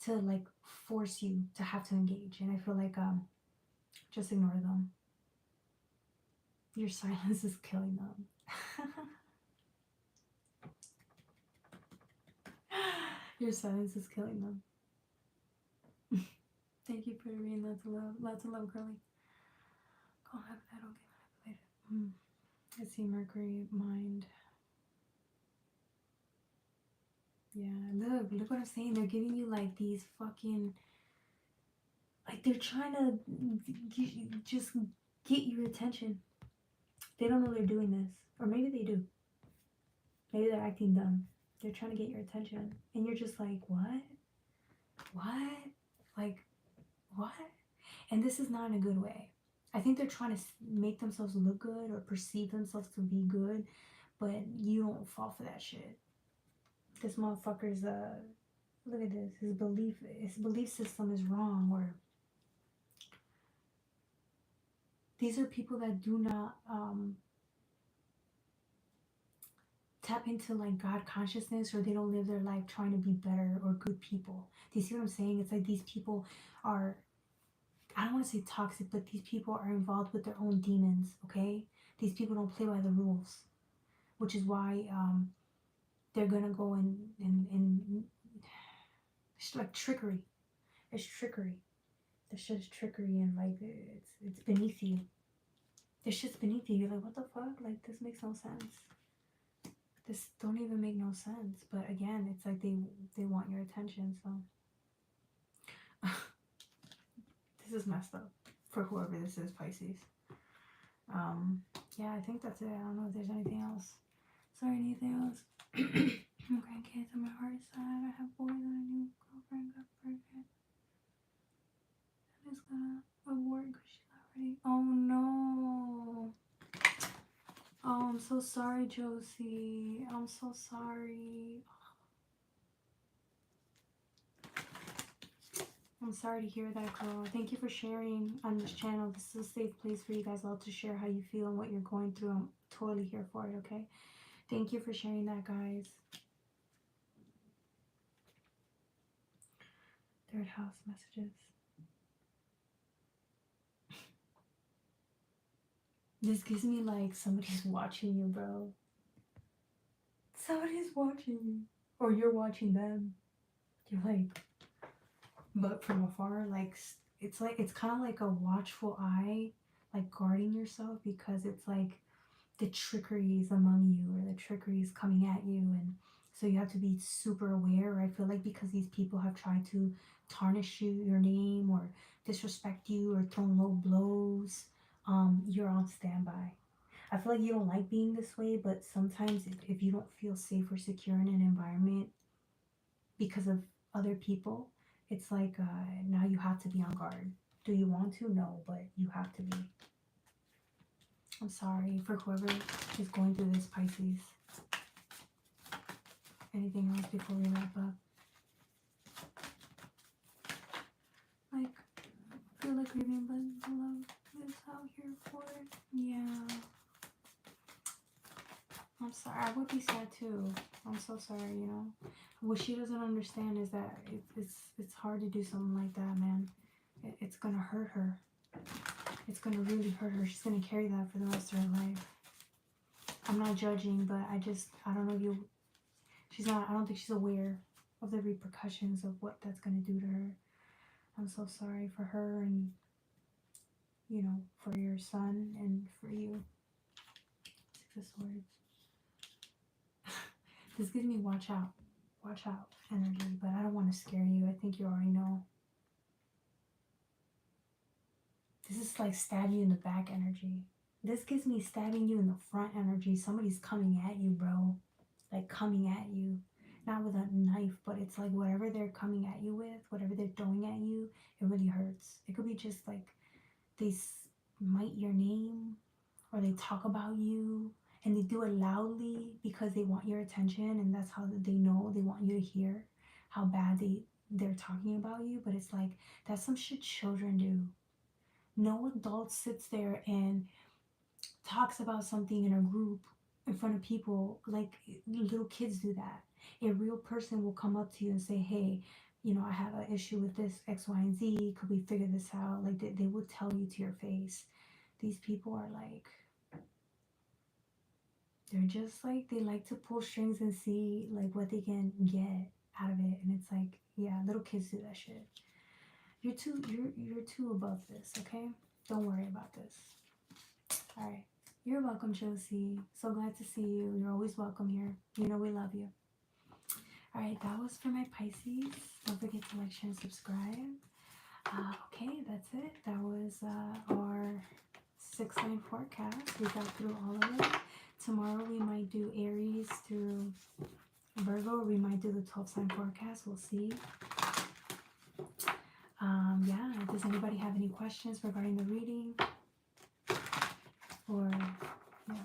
to like force you to have to engage. And I feel like just ignore them. Your silence is killing them. Your silence is killing them. Thank you for reading. Lots of love. Lots of love, girly. Go have that. Don't get manipulated. I see Mercury, mind. Yeah, look what I'm saying. They're giving you like these fucking, like they're trying to just get your attention. They don't know they're doing this. Or maybe they do. Maybe they're acting dumb. They're trying to get your attention. And you're just like, what? What? Like, what? And this is not in a good way. I think they're trying to make themselves look good or perceive themselves to be good. But you don't fall for that shit. This motherfucker's, look at this. His belief system is wrong. Or these are people that do not, tap into like God consciousness, or they don't live their life trying to be better or good people. Do you see what I'm saying? It's like these people are, I don't want to say toxic, but these people are involved with their own demons, okay? These people don't play by the rules, which is why they're gonna go and it's like trickery. It's trickery. There's just trickery, and like it's beneath you. It's just beneath you. You're like, what the fuck? Like, this makes no sense. This don't even make no sense. But again, it's like they want your attention. So this is messed up for whoever this is, Pisces. Yeah, I think that's it. I don't know if there's anything else. Sorry, anything else? Grandkids on my heart side. I have boys and a new girlfriend got pregnant. I'm just gonna abort because she's not ready. Oh no. Oh, I'm so sorry, Josie. I'm so sorry. I'm sorry to hear that, girl. Thank you for sharing on this channel. This is a safe place for you guys all to share how you feel and what you're going through. I'm totally here for it, okay? Thank you for sharing that, guys. Third house messages. This gives me like somebody's watching you, bro. Somebody's watching you. Or you're watching them. You're like, but from afar, like, it's kind of like a watchful eye, like guarding yourself, because it's like the trickery is among you, or the trickery is coming at you. And so you have to be super aware. I feel like because these people have tried to tarnish your name, or disrespect you, or throw low blows, you're on standby. I feel like you don't like being this way, but sometimes if you don't feel safe or secure in an environment because of other people, it's like now you have to be on guard. Do you want to? No, but you have to be. I'm sorry for whoever is going through this, Pisces. Anything else before we wrap up? Like, I feel like grieving, but love is out here for it. Yeah. I'm sorry. I would be sad too. I'm so sorry, you know. What she doesn't understand is that it's hard to do something like that, man. It's gonna hurt her. It's gonna really hurt her. She's gonna carry that for the rest of her life. I'm not judging, but I don't know if you. I don't think she's aware of the repercussions of what that's gonna do to her. I'm so sorry for her, and you know, for your son and for you. Six of Swords. This gives me watch out energy, but I don't want to scare you. I think you already know. This is like stab you in the back energy. This gives me stabbing you in the front energy. Somebody's coming at you, bro. Like coming at you. not with a knife, but it's like whatever they're coming at you with, whatever they're throwing at you, it really hurts. It could be just like they smite your name, or they talk about you, and they do it loudly because they want your attention, and that's how they know they want you to hear how bad they're talking about you. But it's like, that's some shit children do. No adult sits there and talks about something in a group in front of people like little kids do that. A real person will come up to you and say, hey, you know, I have an issue with this X, Y, and Z. Could we figure this out? Like they will tell you to your face. These people are like, they're just like, they like to pull strings and see like what they can get out of it. And it's like, yeah, little kids do that shit. You're too above this, okay? Don't worry about this. All right. You're welcome, Josie. So glad to see you. You're always welcome here. You know we love you. All right, that was for my Pisces. Don't forget to like, share, and subscribe. Okay, that's it. That was our 6-sign forecast. We got through all of it. Tomorrow we might do Aries through Virgo, or we might do the 12-sign forecast. We'll see. Yeah, does anybody have any questions regarding the reading? Or, yeah,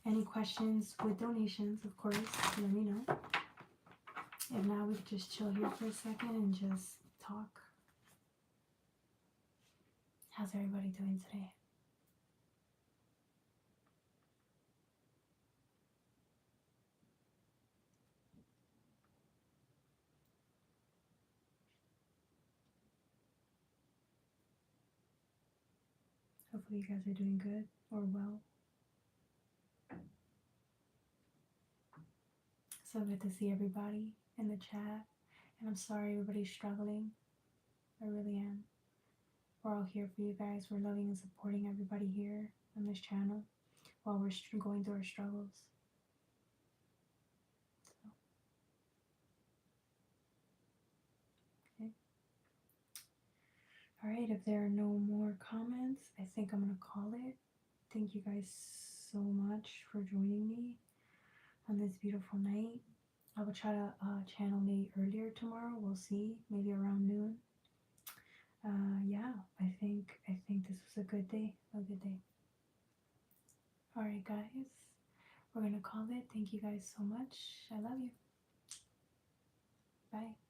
any questions with donations, of course, let me know. If not, we could just chill here for a second and just talk. How's everybody doing today? Hopefully you guys are doing good or well. So good to see everybody in the chat. And I'm sorry everybody's struggling. I really am. We're all here for you guys. We're loving and supporting everybody here on this channel while we're going through our struggles. So, okay. All right, if there are no more comments, I think I'm going to call it. Thank you guys so much for joining me on this beautiful night. I will try to channel me earlier tomorrow. We'll see, maybe around noon. Yeah, I think this was a good day. A good day. All right, guys, we're gonna call it. Thank you guys so much. I love you. Bye.